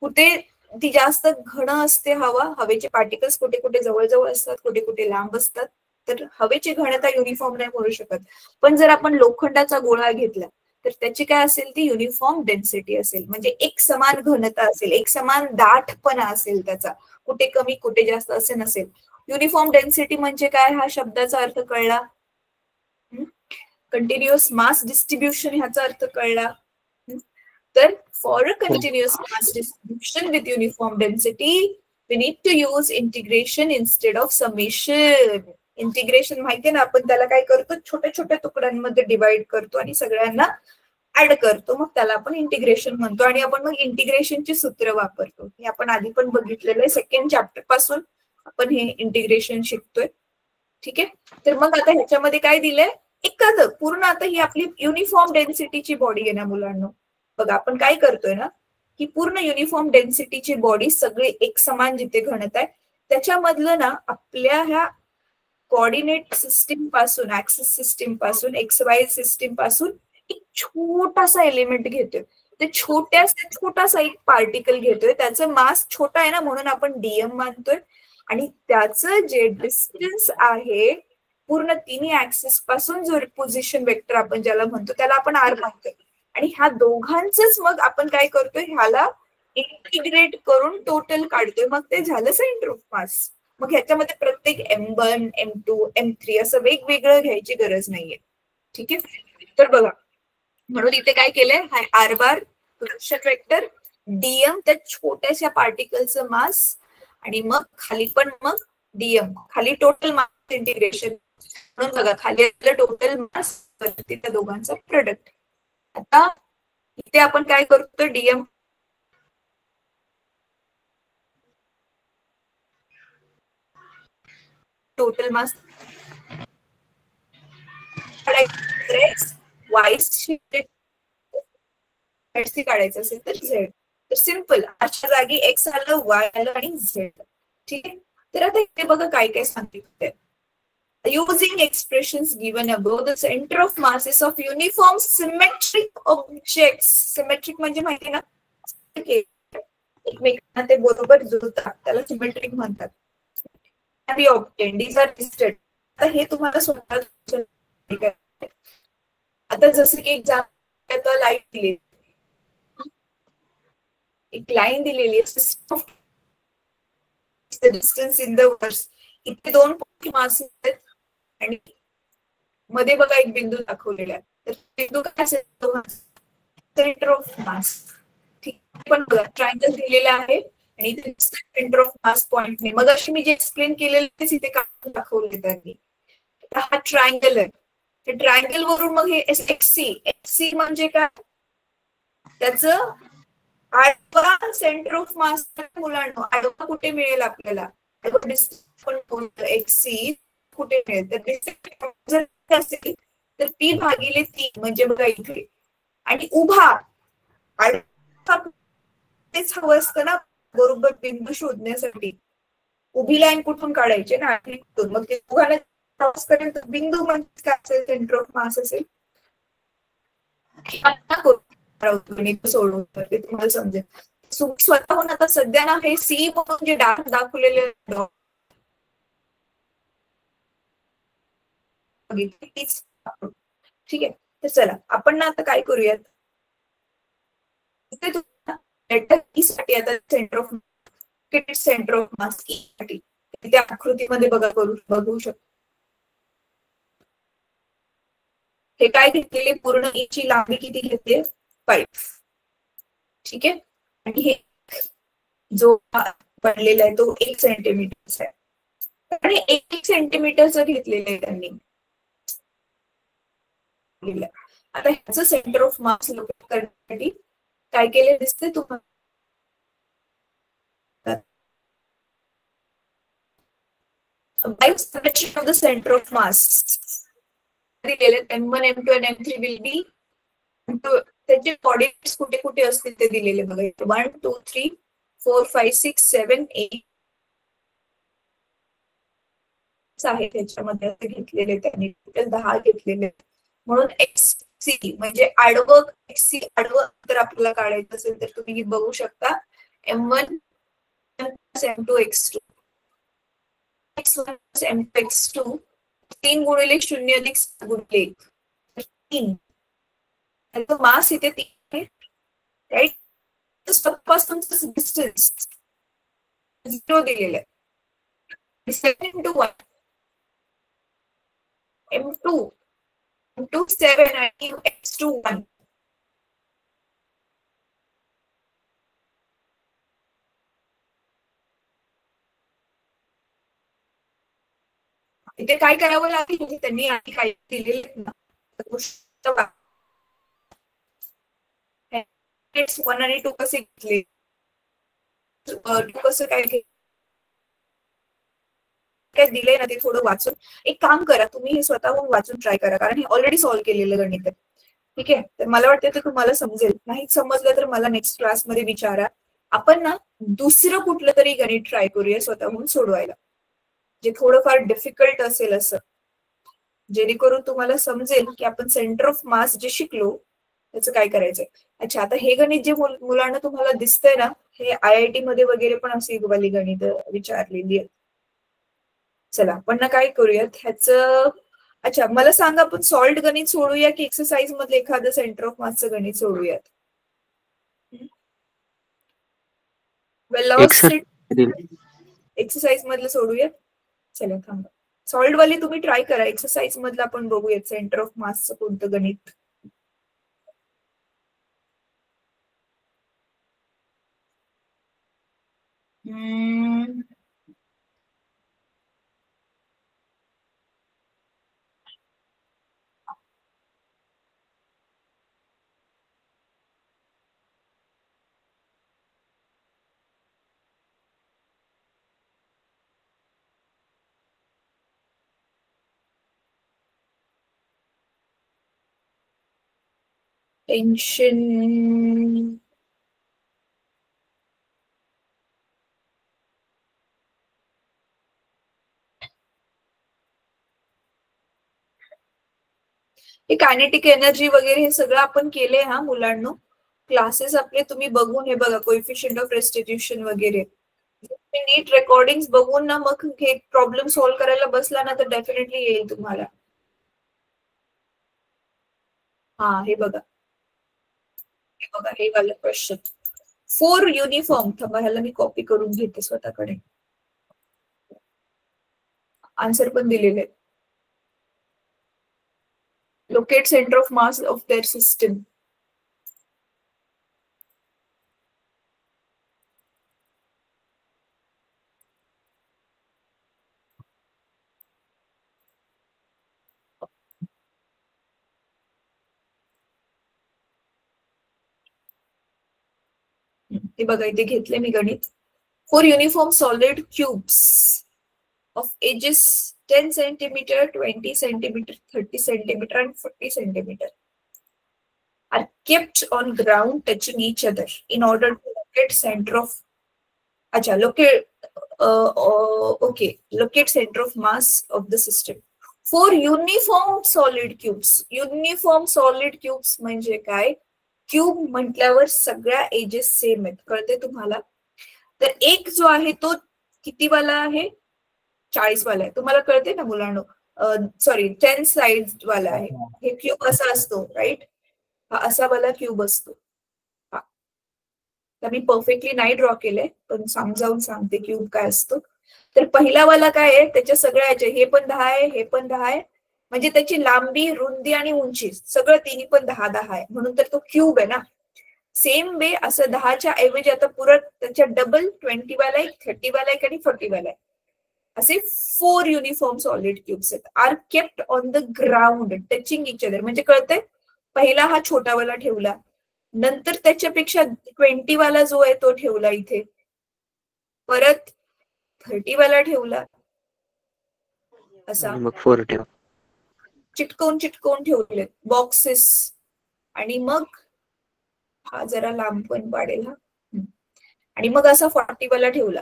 कुठे ती जास्त घन असते हवा, हवेचे पार्टिकल्स कुठे कुठे जवळजवळ असतात, कुठे कुठे लांब असतात, तर हवेची घनता युनिफॉर्म नाही म्हणू शकत. पण जर आपण लोखंडाचा गोळा घेतला तर त्याची काय असेल, ती युनिफॉर्म डेन्सिटी असेल. म्हणजे एक समान घनता असेल, एक समान दाटपणा असेल त्याचा, कुठे कमी कुठे जास्त असे नसेल. युनिफॉर्म डेन्सिटी म्हणजे काय, हा शब्दाचा अर्थ कळला. कंटिन्युअस मास डिस्ट्रीब्युशन ह्याचा अर्थ कळला. तर for a continuous mass distribution with uniform density we need to use integration instead of summation. Integration माहितीये ना, आपण त्याला काय करतो, छोट्या छोट्या तुकड्यांमध्ये डिवाइड करतो आणि सगळ्यांना ऍड करतो, मग त्याला आपण इंटिग्रेशन म्हणतो. आणि आपण मग इंटिग्रेशनची सूत्र वापरतो. हे आपण आधी पण बघितलेलं आहे, सेकंड चॅप्टर पासून आपण हे इंटिग्रेशन शिकतोय. ठीक आहे. तर मग आता ह्याच्यामध्ये काय दिलंय, एखाद पूर्ण, आता ही आपली युनिफॉर्म डेन्सिटीची बॉडी आहे ना मुलांना. बघा आपण काय करतोय ना, की पूर्ण युनिफॉर्म डेन्सिटीची बॉडी सगळी एक समान जिथे घनता आहे त्याच्यामधलं ना, आपल्या ह्या कोऑर्डिनेट सिस्टीम पासून, ऍक्सिस सिस्टीम पासून, एक्स वाय सिस्टीम पासून एक छोटासा एलिमेंट घेतोय. ते छोटासा एक पार्टिकल घेतोय, त्याचं मास छोटा आहे ना म्हणून आपण डीएम मानतोय. आणि त्याचं जे डिस्टन्स आहे पूर्ण तिन्ही ऍक्सिस पासून, जो पोझिशन वेक्टर आपण ज्याला म्हणतो त्याला आपण आर मानतोय. आणि ह्या दोघांचंच मग आपण काय करतोय, ह्याला इंटिग्रेट करून टोटल काढतोय, मग ते झालं सेंटर ऑफ मास. मग ह्याच्यामध्ये प्रत्येक M1, M2, M3 असं वेगवेगळं घ्यायची गरज नाहीये. ठीक आहे. तर बघा, म्हणून इथे काय केलंय, हाय r bar position vector, dm त्या छोट्याशा पार्टिकलचं मास, आणि मग खाली पण मग डीएम, खाली टोटल मास इंटिग्रेशन. म्हणून बघा खाली आपलं टोटल मास, वरती त्या दोघांचा प्रोडक्ट. आता इथे आपण काय करतो, डीएम टोटल मास काढायचं असेल तर झेड. तर सिम्पल, अशा जागी एक्स आलं, वाय आलं आणि झेड. ठीक आहे. तर आता इथे बघा काय काय सांगितलंय. Using expressions given above, the center of masses of uniform symmetric objects. Symmetric म्हणजे माहिती ना, एकमेकांना ते बरोबर जुळतात, त्याला सिमेट्रिक म्हणतात. आता हे तुम्हाला स्वतः, आता जसं की एक्झाम्पल लाईट दिली, एक लाईन दिलेली आहे, डिस्टन्स इन द वर्स. इथे दोन मास आहेत आणि मध्ये बघा एक बिंदू दाखवलेला आहे. तर बिंदू काय असेल, सेंटर ऑफ मास. ठीक. पण बघा ट्रायंगल दिलेला आहे आणि सेंटर ऑफ मास पॉइंट नाही. मग अशी मी जे एक्सप्लेन केलेलं तेच इथे काढून दाखवले त्यांनी. हा ट्रायंगल आहे, त्या ट्रायंगल वरून मग हे एक्ससी म्हणजे काय, त्याचं आडवा सेंटर ऑफ मास मुलांना आडवा कुठे मिळेल आपल्याला, एक्ससी कुठे मिळेल, तर असेल तर पी भागिले 3 म्हणजे बघा इथे. आणि उभा तेच हवं असतं ना बरोबर बिंदू शोधण्यासाठी. उभी लाईन कुठून काढायची ना, मग ते उभाला क्रॉस करेल तर बिंदू म्हणजे काय असेल, सेंटर ऑफ मास असेल. सोडून ते तुम्हाला समजेल. स्वतःहून आता सध्या ना हे सी म्हणून जे दाखवलेले ठीक आहे. तर चला आपण ना आता काय करूयात, लेटर ई साठी आता सेंटर ऑफ मास ई साठी त्या आकृतीमध्ये बघू शकतो. हे काय घेतलेले, पूर्ण ई ची लांबी किती घेतली, 5. ठीक आहे. आणि हे जो बनलेला आहे तो 1 सेंटीमीटर आहे आणि 1 सेंटीमीटरचं घेतलेलं आहे त्यांनी. आता ह्याचं सेंटर ऑफ मास लोकेट करण्यासाठी काय केले दिसते तुम्हाला, by selection of the center of mass दिलेले M1, M2 and M3 will be त्याचे कोऑर्डिनेट्स कुठे कुठे असतील ते दिलेले बघा. 1, 2, 3, 4, 5, 6, 7, 8 आहे त्याच्यामध्ये घेतलेले त्यांनी, टोटल 10 घेतलेले. म्हणून XC म्हणजे आडवं, XC आडवं जर आपल्याला काढायचं असेल तर तुम्ही बघू शकता M1 M2 X2 X1 M2 X2 3 गुणिले 0 अधिक 7 गुणिले 1 3. मास इथे 3 आहे, राईट. पासूनच डिस्टन्स 0 दिलेलं आहे. 7 into 1 M2 7 आणि X2 1. इथे काय करावं लागेल, म्हणजे त्यांनी आधी काय दिलेलं ना 1 आणि 2 कसे घेतले, 2 कसं काय दिले ना ते थोडं वाचून एक काम करा, तुम्ही हे स्वतःहून वाचून ट्राय करा, कारण हे ऑलरेडी सॉल्व्ह केलेलं गणित आहे. ठीक आहे. तर मला वाटतं ते तुम्हाला समजेल. नाही समजलं तर मला नेक्स्ट क्लासमध्ये विचारा. आपण ना दुसरं कुठलं तरी गणित ट्राय करूया स्वतःहून सोडवायला, जे थोडंफार डिफिकल्ट असेल असं, जेणेकरून तुम्हाला समजेल की आपण सेंटर ऑफ मास जे शिकलो त्याचं काय करायचंय. अच्छा, आता हे गणित जे मुलांना तुम्हाला दिसतंय ना, हे IIT मध्ये वगैरे पण अशी वाली गणित विचारलेली आहेत. चला आपण ना काय करूयात ह्याचं, अच्छा मला सांगा, आपण सॉल्व्ड गणित सोडूया की एक्सरसाइज मधलं एखादं सेंटर ऑफ मासचं गणित सोडूयात. एक्सरसाइज मधलं सोडूयात. चला थांबा, सॉल्व्ड वाली तुम्ही ट्राय करा, एक्सरसाइज मधलं आपण बघूयात सेंटर ऑफ मासचं कोणतं गणित. टेन्शन कायनेटिक एनर्जी वगैरे हे सगळं आपण केले हा मुलांना. क्लासेस आपले तुम्ही बघून हे बघा, कोएफिशियंट ऑफ रेस्टिट्यूशन वगैरे नीट रेकॉर्डिंग बघून ना मग हे प्रॉब्लेम सॉल्व्ह करायला बसला ना तर डेफिनेटली येईल तुम्हाला. हा हे बघा, हे वाला क्वेश्चन 4 युनिफॉर्म. थांबा, ह्याला मी कॉपी करून घेते स्वतःकडे, आन्सर पण दिलेले. Locate center of mass of their system. हे बघा इथे घेतले मी गणित. 4 uniform solid cubes of ages 10 centimeter, 20 centimeter, 30 centimeter and 40 centimeter are kept on ground touching each other in order to locate center of locate center of mass of the system. For uniform solid cubes. Uniform solid cubes म्हणजे काय? क्यूब म्हटल्यावर सगळ्या एजेस सेम आहेत, कळते तुम्हाला? तर एक जो आहे तो किती वाला आहे? 40 वाला आहे. तुम्हाला कळते ना मुलांनो? सॉरी 10 साइड वाला आहे. हे क्यूब असा असतो, राईट? हा असा वाला क्यूब असतो. हा, तर मी परफेक्टली नाही ड्रॉ केलंय, पण समजावून सांगते क्यूब काय असतो. तर पहिला वाला काय आहे? त्याच्या सगळ्याचे हे पण 10 आहे, हे पण 10 आहे, म्हणजे त्याची लांबी, रुंदी आणि उंची सगळं तिन्ही पण 10-10 आहे, म्हणून तर तो क्यूब आहे ना. सेम वे असं 10च्या ऐवजी आता पुरत त्याच्या डबल 20 वाला एक, 30 वाला एक आणि 40 वाला आहे. असे 4 युनिफॉर्म सॉलिड क्यूब्स आहेत, are kept on the ground touching each other. म्हणजे कळतंय? पहिला हा छोटा वाला ठेवला, नंतर त्याच्यापेक्षा 20 वाला जो आहे तो ठेवला इथे, परत 30 वाला ठेवला, असा आणि मग 4 ठेवा. चिटकवून चिटकवून ठेवले बॉक्सेस. आणि मग हा जरा लांब पण वाढेल हा, आणि मग असा 40 वाला ठेवला.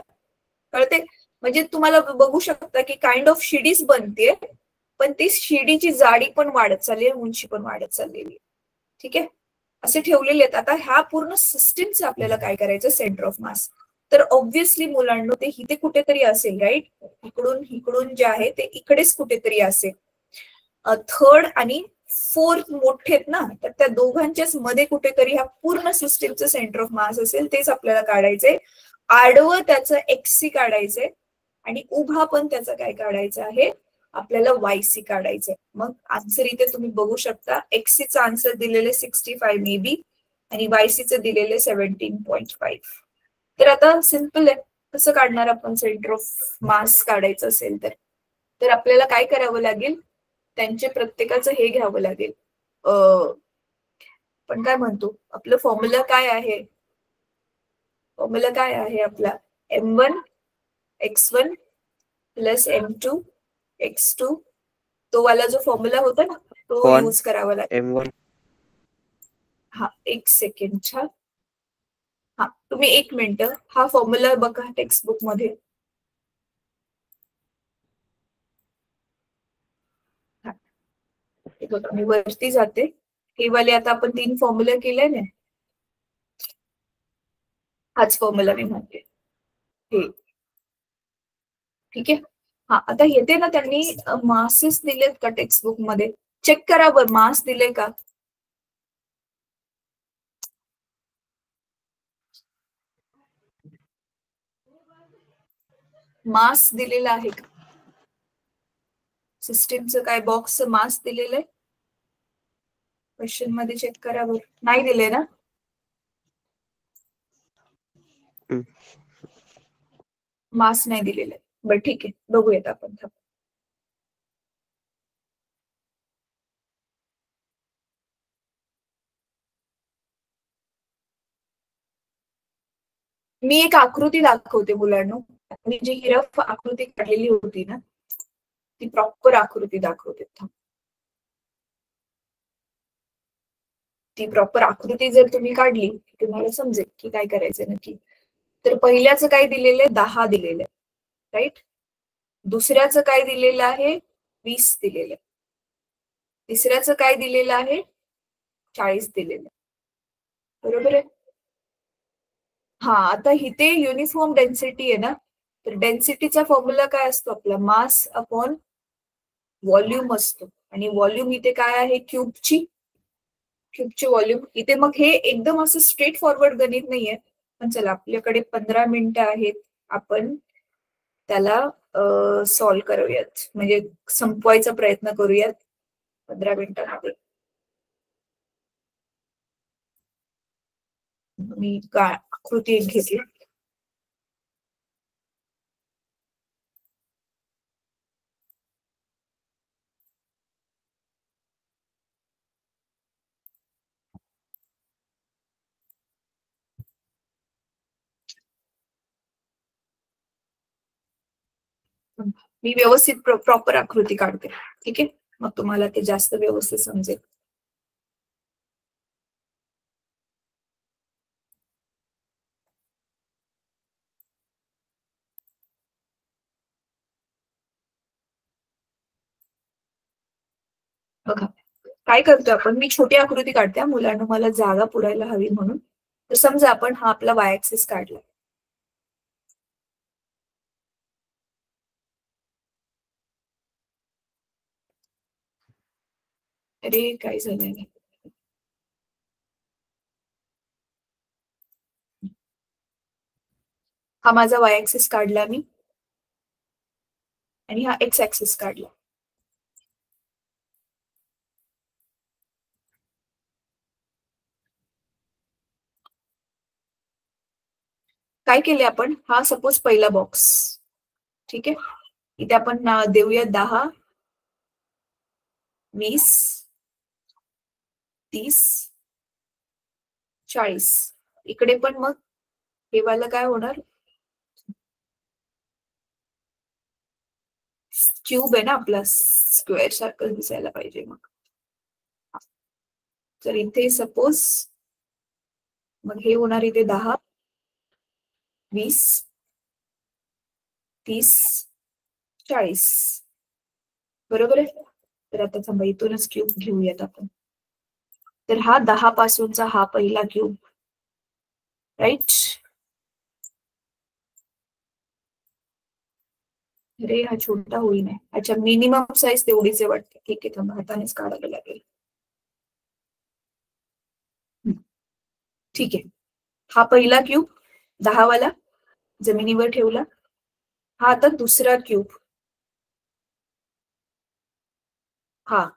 कळते? म्हणजे तुम्हाला बघू शकता की काइंड ऑफ शिडीच बनते, पण ती शिडीची जाडी पण वाढत चालली, उंची पण वाढत चाललेली. ठीक आहे, असे ठेवलेले आहेत. आता ह्या पूर्ण सिस्टीमचं आपल्याला काय करायचं? सेंटर ऑफ मास. तर ऑब्व्हियसली मुलांना ते इथे कुठेतरी असेल, राईट? इकडून इकडून जे आहे ते इकडेच कुठेतरी असेल. थर्ड आणि फोर्थ मोठे आहेत ना, तर त्या दोघांच्याच मध्ये कुठेतरी ह्या पूर्ण सिस्टीमचं सेंटर ऑफ मास असेल, तेच आपल्याला काढायचंय. आडवं त्याचं एक्ससी काढायचंय आणि उभा पण त्याचा काय काढायचं आहे? आपल्याला वायसी काढायचंय. मग आन्सर इथे तुम्ही बघू शकता. एक्ससीचं आन्सर दिलेले 65 मे बी आणि वायसीचं दिलेले 17.5. तर आता सिम्पल आहे, कसं काढणार आपण सेंटर ऑफ मास काढायचं असेल तर आपल्याला काय करावं लागेल? त्यांचे प्रत्येकाचं हे घ्यावं लागेल. पण काय म्हणतो, आपलं फॉर्म्युला काय आहे? फॉर्म्युला काय आहे आपला? m1 x1 plus m2 x2. तो वाला जो फॉर्म्युला होता ना, तो यूज करावा लागेल. M1. हा, एक सेकंड. हा, तुम्ही 1 मिनिट हा फॉर्म्युला बघा टेक्स्टबुक मध्ये. बघा, मी वरती जाते. हे वाले आता आपण 3 फॉर्म्युला केले ना, हाच फॉर्म्युला मी म्हणते हे. ठीक आहे. हा, आता येते ना, त्यांनी मासेस दिलेत का टेक्स्टबुक मध्ये? चेक करा बरं, मास दिले का? मास दिलेला आहे का? सिस्टीमचं काय बॉक्सचं मास दिलेलं आहे? क्वेश्चन मध्ये चेक करा बरं. नाही दिले ना? मास नाही दिलेलं आहे. बरं ठीक आहे, बघूयात आपण. मी एक आकृती दाखवते मुलांना. मी जी रफ आकृती काढलेली होती ना, ती प्रॉपर आकृती दाखवते. ती प्रॉपर आकृती जर तुम्ही काढली, तुम्हाला समजेल की काय करायचं नक्की. तर पहिल्याचं काय दिलेलं आहे? 10 दिलेलं आहे, राईट? दुसऱ्याचं काय दिलेलं आहे? 20 दिलेलं आहे. तिसऱ्याचं काय दिलेलं आहे? 40 दिलेलं आहे. बरोबर आहे? हा, आता इथे युनिफॉर्म डेन्सिटी आहे ना, तर डेन्सिटीचा फॉर्म्युला काय असतो आपला? मास अपॉन व्हॉल्यूम असतो. आणि व्हॉल्यूम इथे काय आहे? क्यूबची व्हॉल्यूम. इथे मग हे एकदम असं स्ट्रेट फॉरवर्ड गणित नाहीये, पण चला, आपल्याकडे 15 मिनिटं आहेत, आपण त्याला सॉल्व्ह करूयात, म्हणजे संपवायचा प्रयत्न करूयात 15 मिनिटांमध्ये. मी आकृती एक घेतली. मी व्यवस्थित प्रॉपर आकृती काढते. ठीक आहे, मग तुम्हाला ते जास्त व्यवस्थित समजेल. बघा काय करतोय आपण, मी छोटी आकृती काढते मुलांना, मला जागा पुरायला हवी म्हणून. तर समजा आपण हा आपला वाय ऍक्सिस काढला. अरे काय झालंय, हा माझा वाय ऍक्सिस काढला मी आणि हा एक्स ऍक्सिस काढला. काय केले आपण, हा सपोज पहिला बॉक्स, ठीक आहे, इथे आपण देऊया 10, 20, 30, 40. इकडे पण मग हे वाला काय होणार, क्यूब आहे ना आपला, स्क्वेअर सारखं दिसायला पाहिजे. मग तर इथे सपोज मग हे होणार इथे 10, 20, 30, 40. बरोबर आहे. तर आता थांबा, इथूनच क्यूब घेऊयात आपण. तर हा 10 पासूनचा हा पहिला क्यूब, राईट. अरे हा छोटा होईल. अच्छा, मिनिमम साईज तेवढीच आहे वाटते. ठीक आहे, थांबा हातानेच काढायला लागेल. ठीक आहे, हा पहिला क्यूब 10 वाला जमिनीवर ठेवला. हा आता दुसरा क्यूब, हा.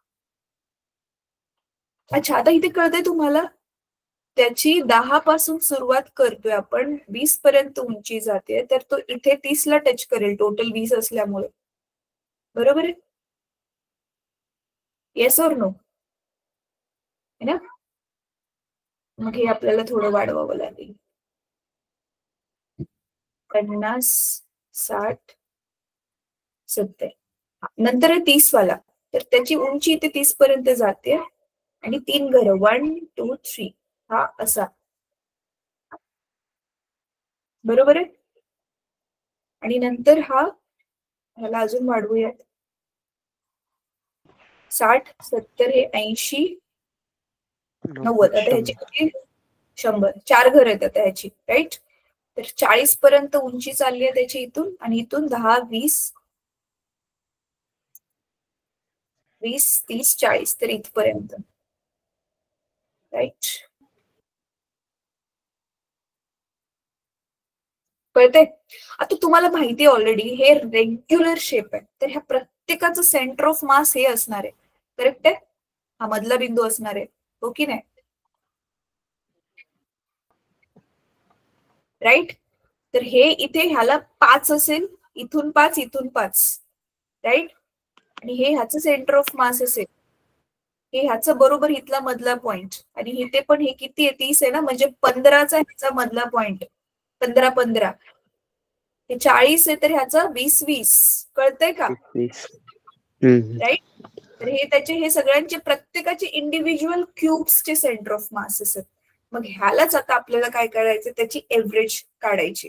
अच्छा, आता इथे कळतंय तुम्हाला, त्याची 10 पासून सुरुवात करतोय आपण, 20 पर्यंत उंची जाते, तर तो इथे 30 ला टच करेल, टोटल 20 असल्यामुळे. बरोबर आहे, येस ऑर नो, है ना. मग हे आपल्याला थोडं वाढवावं लागेल. 50, 60, 70. नंतर आहे 30 वाला, तर त्याची उंची इथे 30 पर्यंत जाते आणि 3 घरं 1, 2, 3 हा असा. बरोबर आहे. आणि नंतर ह्याला अजून वाढवूयात, 60, 70 हे 80, 90. आता ह्याची किती, 100. 4 घर आहेत आता ह्याची, राईट. तर 40 पर्यंत उंची चालली आहे त्याची इथून, आणि इथून 10, 20, 30, 40 तर इथपर्यंत, राईट. कळतंय. आता तुम्हाला माहिती आहे ऑलरेडी हे रेग्युलर शेप आहे, तर ह्या प्रत्येकाचं सेंटर ऑफ मास हे असणार आहे. करेक्ट आहे, हा मधला बिंदू असणार आहे, हो की नाही, राईट. तर हे इथे ह्याला 5 असेल, इथून 5, इथून 5, राईट. आणि हे ह्याचं सेंटर ऑफ मास असेल, हे ह्याचं बरोबर इथला मधला पॉइंट, आणि इथे पण हे किती आहे, 30 आहे ना, म्हणजे 15चा ह्याचा मधला पॉइंट, 15, 15. हे 40 आहे, तर ह्याचा 20, 20. कळतंय का, राईट. तर हे सगळ्यांचे प्रत्येकाचे इंडिव्हिज्युअल क्यूब्सचे सेंटर ऑफ मास असतात. मग ह्यालाच आता आपल्याला काय करायचं, त्याची एव्हरेज काढायची.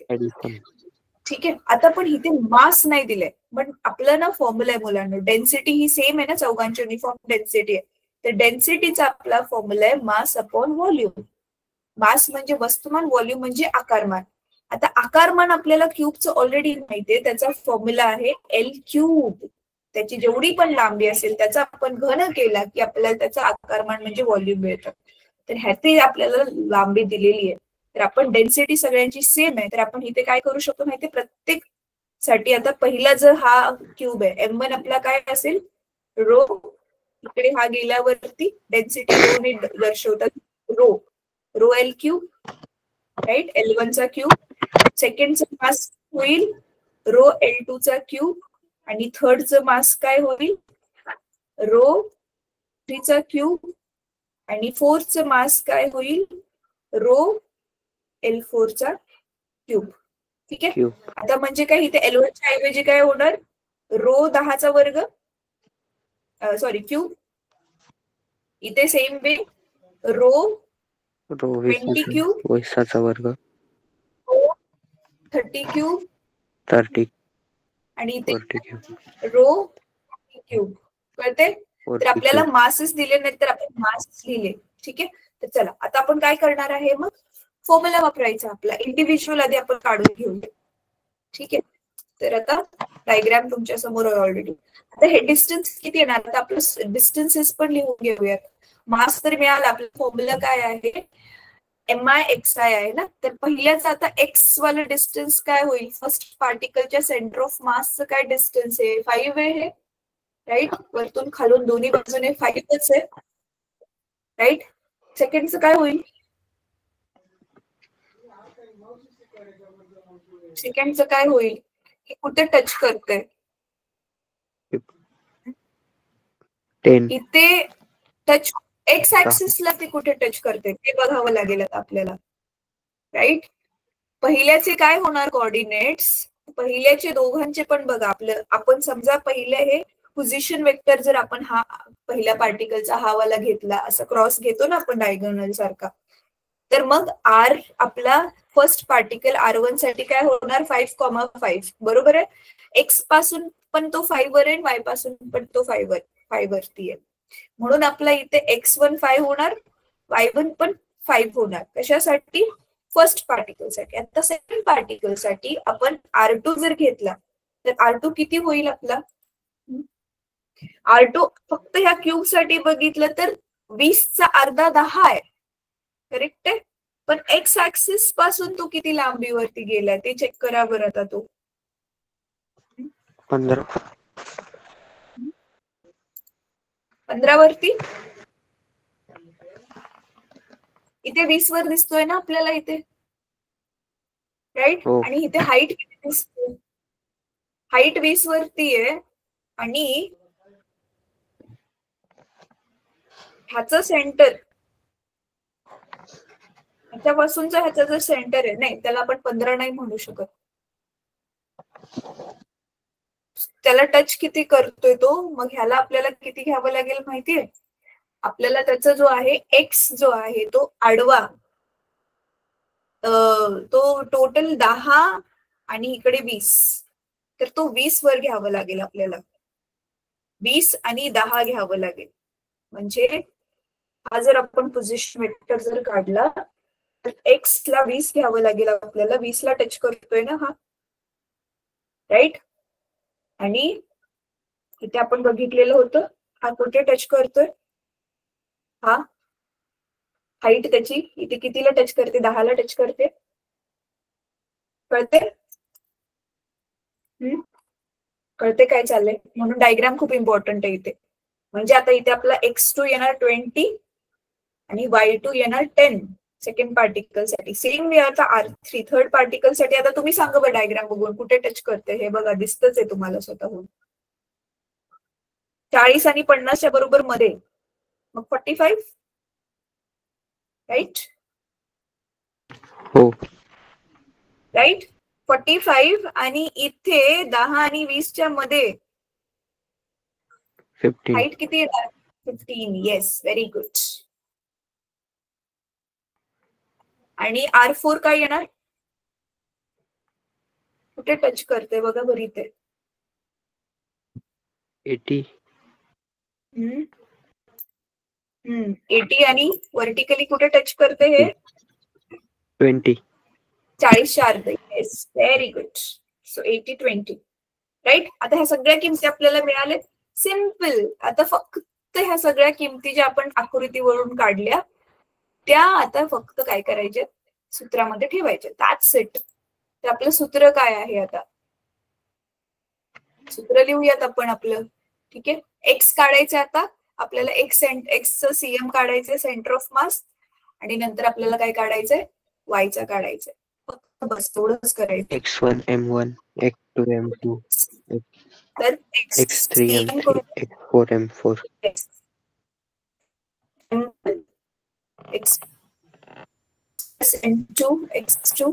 ठीक आहे. आता पण इथे मास नाही दिलंय, पण आपला ना फॉर्म्युला आहे मुलांना, डेन्सिटी ही सेम आहे ना, चौघांची युनिफॉर्म डेन्सिटी आहे. तर डेन्सिटीचा आपला फॉर्म्युला आहे मास अपॉन व्हॉल्यूम. मास म्हणजे वस्तुमान, व्हॉल्यूम म्हणजे आकारमान. आता आकारमान आपल्याला क्यूबचं ऑलरेडी माहितीये, त्याचा फॉर्म्युला आहे एल क्यूब. त्याची जेवढी पण लांबी असेल त्याचा आपण घन केला की आपल्याला त्याचा आकारमान म्हणजे व्हॉल्यूम मिळतं. तर ह्याची आपल्याला लांबी दिलेली आहे, तर आपण डेन्सिटी सगळ्यांची सेम आहे, तर आपण इथे काय करू शकतो माहितीये, प्रत्येक साठी आता पहिला जर हा क्यूब आहे, M1 आपला काय असेल, रो. इकडे हा गेल्यावरती डेन्सिटी रो ने दर्शवतात, rho L cube, right. L1 चा क्यूब, सेकंडचा मास होईल रो L2 चा क्यूब, आणि थर्डचं मास काय होईल, रो 3 चा क्यूब, आणि फोर्थचं मास काय होईल, रो L4 चा क्यूब. ठीक आहे. आता म्हणजे काय, इथे L1 च्या ऐवजी काय होणार, रो 10 चा वर्ग, सॉरी क्यूब. इथे सेम वे, रो 20 क्यूब, 20चा वर्ग, 30 क्यूब, 30, आणि इथे रो क्यूब. कळते. तर आपल्याला मासेस दिले नाही तर आपण मास लिहिले. ठीक आहे. तर चला आता आपण काय करणार आहे, मग फॉर्म्युला वापरायचा आपला. इंडिव्हिज्युअल आधी आपण काढून घेऊया. ठीक आहे. तर आता डायग्राम तुमच्या समोर ऑलरेडी. आता हे डिस्टन्स किती येणार, आता आपलं डिस्टन्सेस पण लिहून घेऊयात. मास तर मिळाला, आपला फॉर्म्युला काय आहे, MI/XI आहे ना. तर पहिल्याच आता एक्स वाला डिस्टन्स काय होईल, फर्स्ट पार्टिकलच्या सेंटर ऑफ मासचं काय डिस्टन्स आहे, 5 आहे हे, राईट. वरतून खालून दोन्ही बाजूने 5च आहे, राईट. सेकंडचं काय होईल, सेकंडचं काय होईल, हे कुठे टच करते, 10. इथे टच, एक्स ऍक्सिसला ते कुठे टच करते ते बघावं लागेल आपल्याला, राईट. पहिल्याचे काय होणार कोऑर्डिनेट्स, पहिल्याचे दोघांचे पण बघा. आपलं आपण समजा पहिले हे पोझिशन वेक्टर जर आपण हा पहिल्या पार्टिकलचा हा वाला घेतला, असं क्रॉस घेतो ना आपण डायगोनल सारखा, तर मग आर आपला फर्स्ट पार्टिकल R1 साठी काय होणार, 5,5 बरोबर आहे. एक्स पासून पण तो 5 वर आहे, वाय पासून पण तो 5 वरती आहे. म्हणून आपला इथे x1 5 होणार, y1 पण 5 होणार. कशासाठी, फर्स्ट पार्टिकल साठी. आता सेकंड पार्टिकल साठी आपण R2 जर घेतला तर R2 किती होईल आपला, R2 फक्त ह्या क्यूब साठी बघितलं तर 20चा अर्धा 10 आहे, करेक्ट आहे. पण एक्स ऍक्सिस पासून तो किती लांबीवरती गेलाय ते चेक करा बरं. आता तो 15 वरती, इथे 20 वर दिसतोय ना आपल्याला इथे, राईट. आणि इथे हाईट किती दिसते, हाईट 20 वरती आहे. आणि ह्याचं सेंटर, ह्याच्यापासूनचा ह्याचा जर सेंटर आहे, नाही त्याला आपण 15 नाही म्हणू शकत, त्याला टच किती करतोय तो, मग ह्याला आपल्याला किती घ्यावं लागेल माहितीये आपल्याला, त्याचा जो आहे एक्स जो आहे तो आडवा, तो टोटल 10 आणि इकडे 20, तर तो 20 वर घ्यावं लागेल आपल्याला, 20 आणि 10 घ्यावं लागेल. म्हणजे हा जर आपण पोझिशन वेक्टर जर काढला तर एक्स ला 20 घ्यावं लागेल आपल्याला, 20 ला टच करतोय ना हा, राईट. आणि इथे आपण बघितलेलं होतं हा कुठे टच करतोय, हा हाईट त्याची इथे कितीला टच करते, 10 ला टच करते, कळते, कळते काय चाललंय. म्हणून डायग्राम खूप इम्पॉर्टंट आहे इथे. म्हणजे आता इथे आपला x2 येणार 20 आणि y2 येणार 10 सेकंड पार्टिकल साठी. सेम वे आता R3 थर्ड पार्टिकल साठी. आता तुम्ही सांगा बघा डायग्राम बघून कुठे टच करते, हे बघा दिसतच आहे तुम्हाला स्वतःहून. 40 आणि 50च्या बरोबर मध्ये, मग 45, राईट. हो, राईट. 45 आणि इथे 10 आणि 20च्या मध्ये 15. हाईट किती येणार, 15. Yes, very good. आणि R4 काय येणार, कुठे टच करते बघा बरी इथे, 80. 80 आणि व्हर्टिकली कुठे टच करते हे, 20. 40च्या अर्ध. Yes, very good. So 80 20, right. आता ह्या सगळ्या किमती आपल्याला मिळाल्या. सिम्पल. आता फक्त ह्या सगळ्या किमती ज्या आपण आकृतीवरून काढल्या त्या आता फक्त काय करायचे, सूत्रामध्ये ठेवायचे. That's it. तर आपलं सूत्र काय आहे, आता सूत्र लिहूयात आपण आपलं. ठीक आहे. एक्स काढायचे आता आपल्याला, एक्सचं सीएम काढायचंय, सेंटर ऑफ मास. आणि नंतर आपल्याला काय काढायचंय, वायचं काढायचंय. फक्त बस तेवढंच करायचं. x1 m1, x2 m2, तर x3 m3, x4 m4. x m2 x2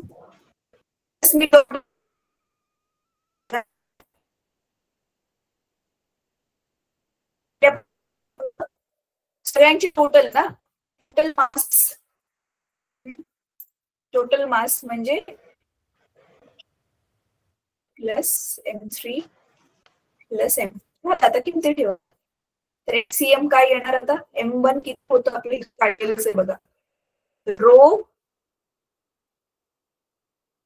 सगळ्यांची टोटल ना, टोटल मास म्हणजे प्लस m3 प्लस m. आता किती ठेवा, तर HCM काय येणार आता? M1 किती होतं आपले काढलेलंच आहे बघा, रो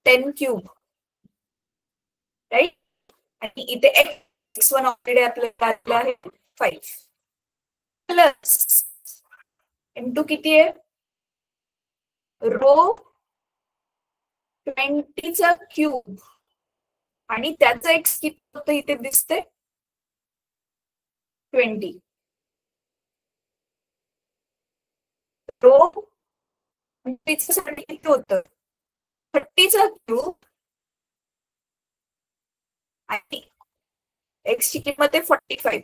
10 क्यूब, राईट. आणि इथे x1 ऑलरेडी आपल्याला आलेलं आहे 5 प्लस M2 किती आहे? रो 20 चा क्यूब आणि त्याचं x किती होतं इथे दिसतंय 20. रो 20 साठी किती होतं 30 चा क्यूब आणि x ची किंमत आहे 45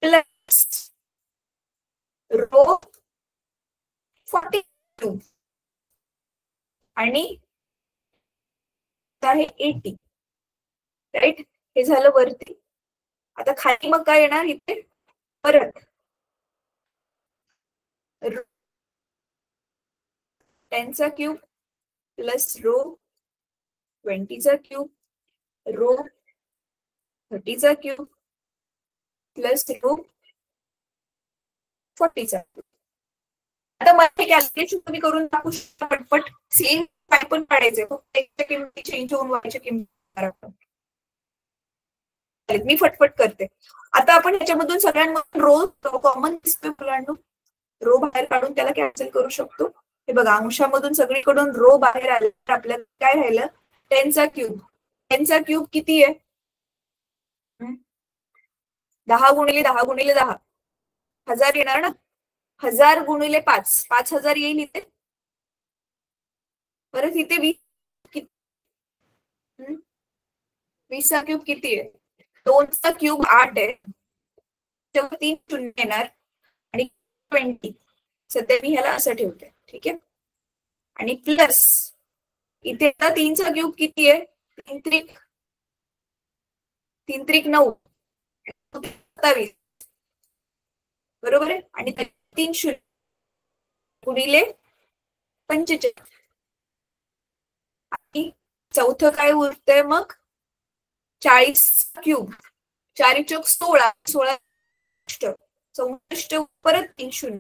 प्लस रो 42 आणि आहे 80, राईट. हे झालं वरती. आता खाली मग काय येणार इथे? परत 10 चा क्यूब प्लस रो 20 चा क्यूब, रो 30 चा क्यूब प्लस रो 40 चा क्यूब. आता मला कॅल्क्युलेशन तुम्ही करून टाकू शकता पटपट. सेम काय पण काढायचे, फक्त एक्सच्या किमती चेंज होऊन व्हायच्या किंमत. मी फटफट करते. आता आपण ह्याच्यामधून सगळ्यांमधून रो कॉमन दिसतोय मुलांना, रो बाहेर काढून त्याला कॅन्सल करू शकतो. हे बघा, अंशामधून सगळीकडून रो बाहेर आले तर आपल्याला काय राहिलं 10 चा क्यूब. 10 चा क्यूब किती आहे? 10 गुणिले 10 गुणिले 10 1000 येणार ना. 1000 गुणिले 5 5000 येईल इथे. परत इथे 20 चा क्यूब किती आहे? 2 चा क्यूब 8 आहे, 3 शून्य येणार आणि 20. सध्या मी ह्याला असं ठेवते, ठीक आहे. आणि प्लस इथे 3 चा क्यूब किती आहे? 3 त्रिक 9 27, बरोबर आहे. आणि 3 शून्य गुणिले 45 आणि चौथं काय उरतंय मग 40 क्यूब. 4 चौक 16, 16 64 परत 3 शून्य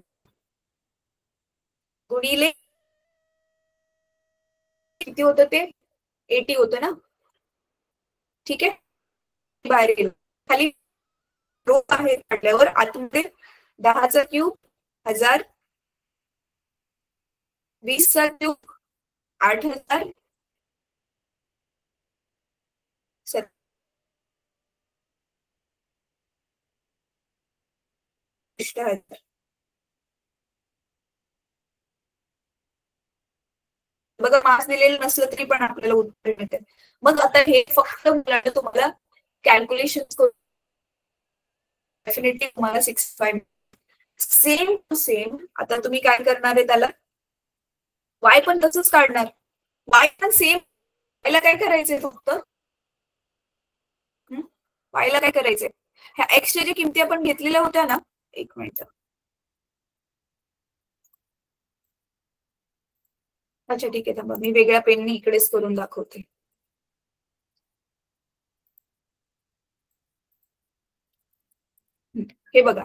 गुणिले किती होतं ते 80 होतं ना, ठीक आहे. बाहेर गेलो, खाली रो बाहेर काढल्यावर आतमध्ये 10 चा क्यूब 1000, 20 चा क्यूब 8000, 67,000. बघा, मार्क्स दिलेलं नसलं तरी पण आपल्याला उत्तर मिळते. मग आता हे फक्त मुलांना तुम्हाला कॅल्क्युलेशन करून डेफिनेटली तुम्हाला 65 सेम टू सेम. आता तुम्ही काय करणार आहे, त्याला वाय पण तसंच काढणार. वाय पण सेम. वायला काय करायचंय, फक्त वायला काय करायचंय, ह्या एक्सच्या ज्या किमती आपण घेतलेल्या होत्या ना, एक मिनिट, अच्छा ठीक आहे, थांबा मी वेगळ्या पेनने इकडेच करून दाखवते. हे बघा,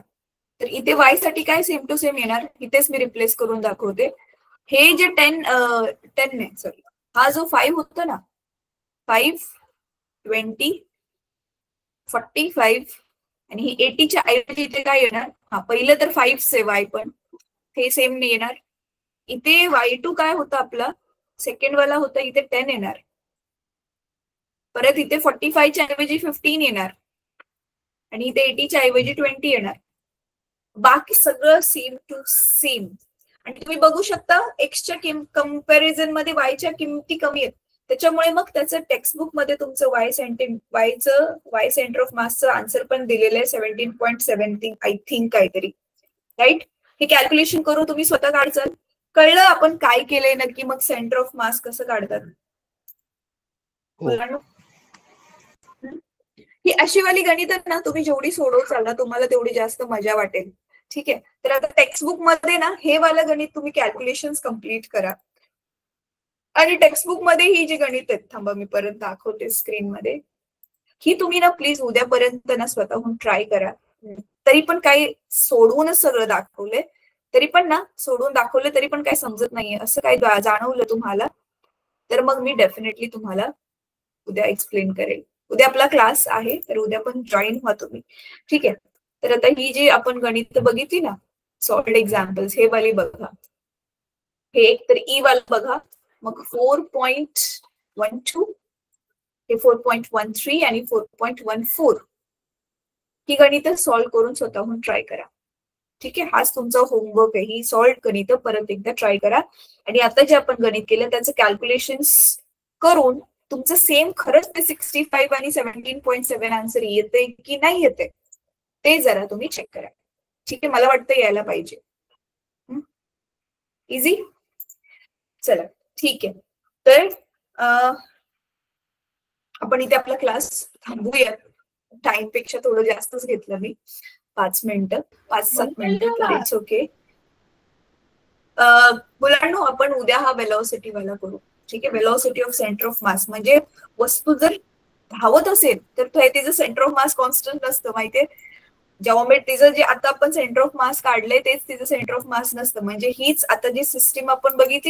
तर इथे वाय साठी काय सेम टू सेम येणार, इथेच मी रिप्लेस करून दाखवते. हे जे 10 नाही सॉरी, हा जो 5 होता ना, 5 20 45 आणि ही 80च्या ऐवजी इथे काय येणार, हा पहिलं तर 5 आहे वाय, पण हे सेम नाही येणार. इथे y2 काय होतं आपला सेकंड वाला होता, इथे 10 येणार. परत इथे 45च्या ऐवजी 15 येणार आणि इथे 80च्या ऐवजी 20 येणार. बाकी सगळं सेम टू सेम. आणि तुम्ही बघू शकता एक्सच्या कंपॅरिझन मध्ये वायच्या किमती कमी आहेत, त्याच्यामुळे मग त्याचं टेक्स्टबुक मध्ये तुमचं वाय सेंटर ऑफ मासचं आन्सर पण दिलेलं आहे 17.17 आय थिंक काहीतरी, राईट. हे कॅल्क्युलेशन करून तुम्ही स्वतः काढचाल. कळलं आपण काय केलंय नक्की, मग सेंटर ऑफ मास कसं काढतात. ही अशी वाली गणित ना तुम्ही जेवढी सोडवचाल ना तुम्हाला तेवढी जास्त मजा वाटेल, ठीक आहे. तर आता टेक्स्टबुक मध्ये ना हे वाला गणित तुम्ही कॅल्क्युलेशन कम्प्लीट करा. आणि टेक्स्टबुक मध्ये ही जी गणित आहेत, थांबा मी परत दाखवते स्क्रीन मध्ये, ही तुम्ही ना प्लीज उद्यापर्यंत ना स्वतःहून ट्राय करा. तरी पण काही सोडवूनच सगळं दाखवलंय, तरी पण ना सोडून दाखवलं तरी पण काही समजत नाहीये असं काही जाणवलं तुम्हाला, तर मग मी डेफिनेटली तुम्हाला उद्या एक्सप्लेन करेल. उद्या आपला क्लास आहे, तर उद्या पण जॉईन व्हा तुम्ही. ठीक आहे. तर आता ही जी आपण गणित बघितली ना, सॉल्ड एक्झाम्पल्स, हे वाली बघा. हे एक तर ई वाला बघा, मग 4.12, हे 4.13 आणि 4.14 ही गणितं सॉल्व्ह करून स्वतःहून ट्राय करा. ठीक आहे. हाच तुमचा होमवर्क आहे. ही सॉल्व्ह गणितं परत एकदा ट्राय करा. आणि आता जे आपण गणित केलं त्याचं कॅल्क्युलेशन्स करून तुमचं सेम खरंच ते 65 आणि 17.7 आन्सर येते की नाही येते ते जरा तुम्ही चेक करा. ठीक आहे. मला वाटतं यायला पाहिजे. इझी. चला ठीक आहे. तर आपण इथे आपला क्लास थांबूया. टाइम पेक्षा थोडं जास्तच घेतलं मी, 5 मिनिटं, 5-7 मिनिटं, तर इट्स ओके. मुलांनो, आपण उद्या हा वेलॉसिटी वाला करू. ठीक आहे. वेलॉसिटी ऑफ सेंटर ऑफ मास, म्हणजे वस्तू जर धावत असेल तर तिचं सेंटर ऑफ मास कॉन्स्टंट नसतं माहितीये. जेव्हा तिचं जे आता आपण सेंटर ऑफ मास काढलंय तेच तिचं सेंटर ऑफ मास नसतं. म्हणजे हीच आता जी सिस्टीम आपण बघितली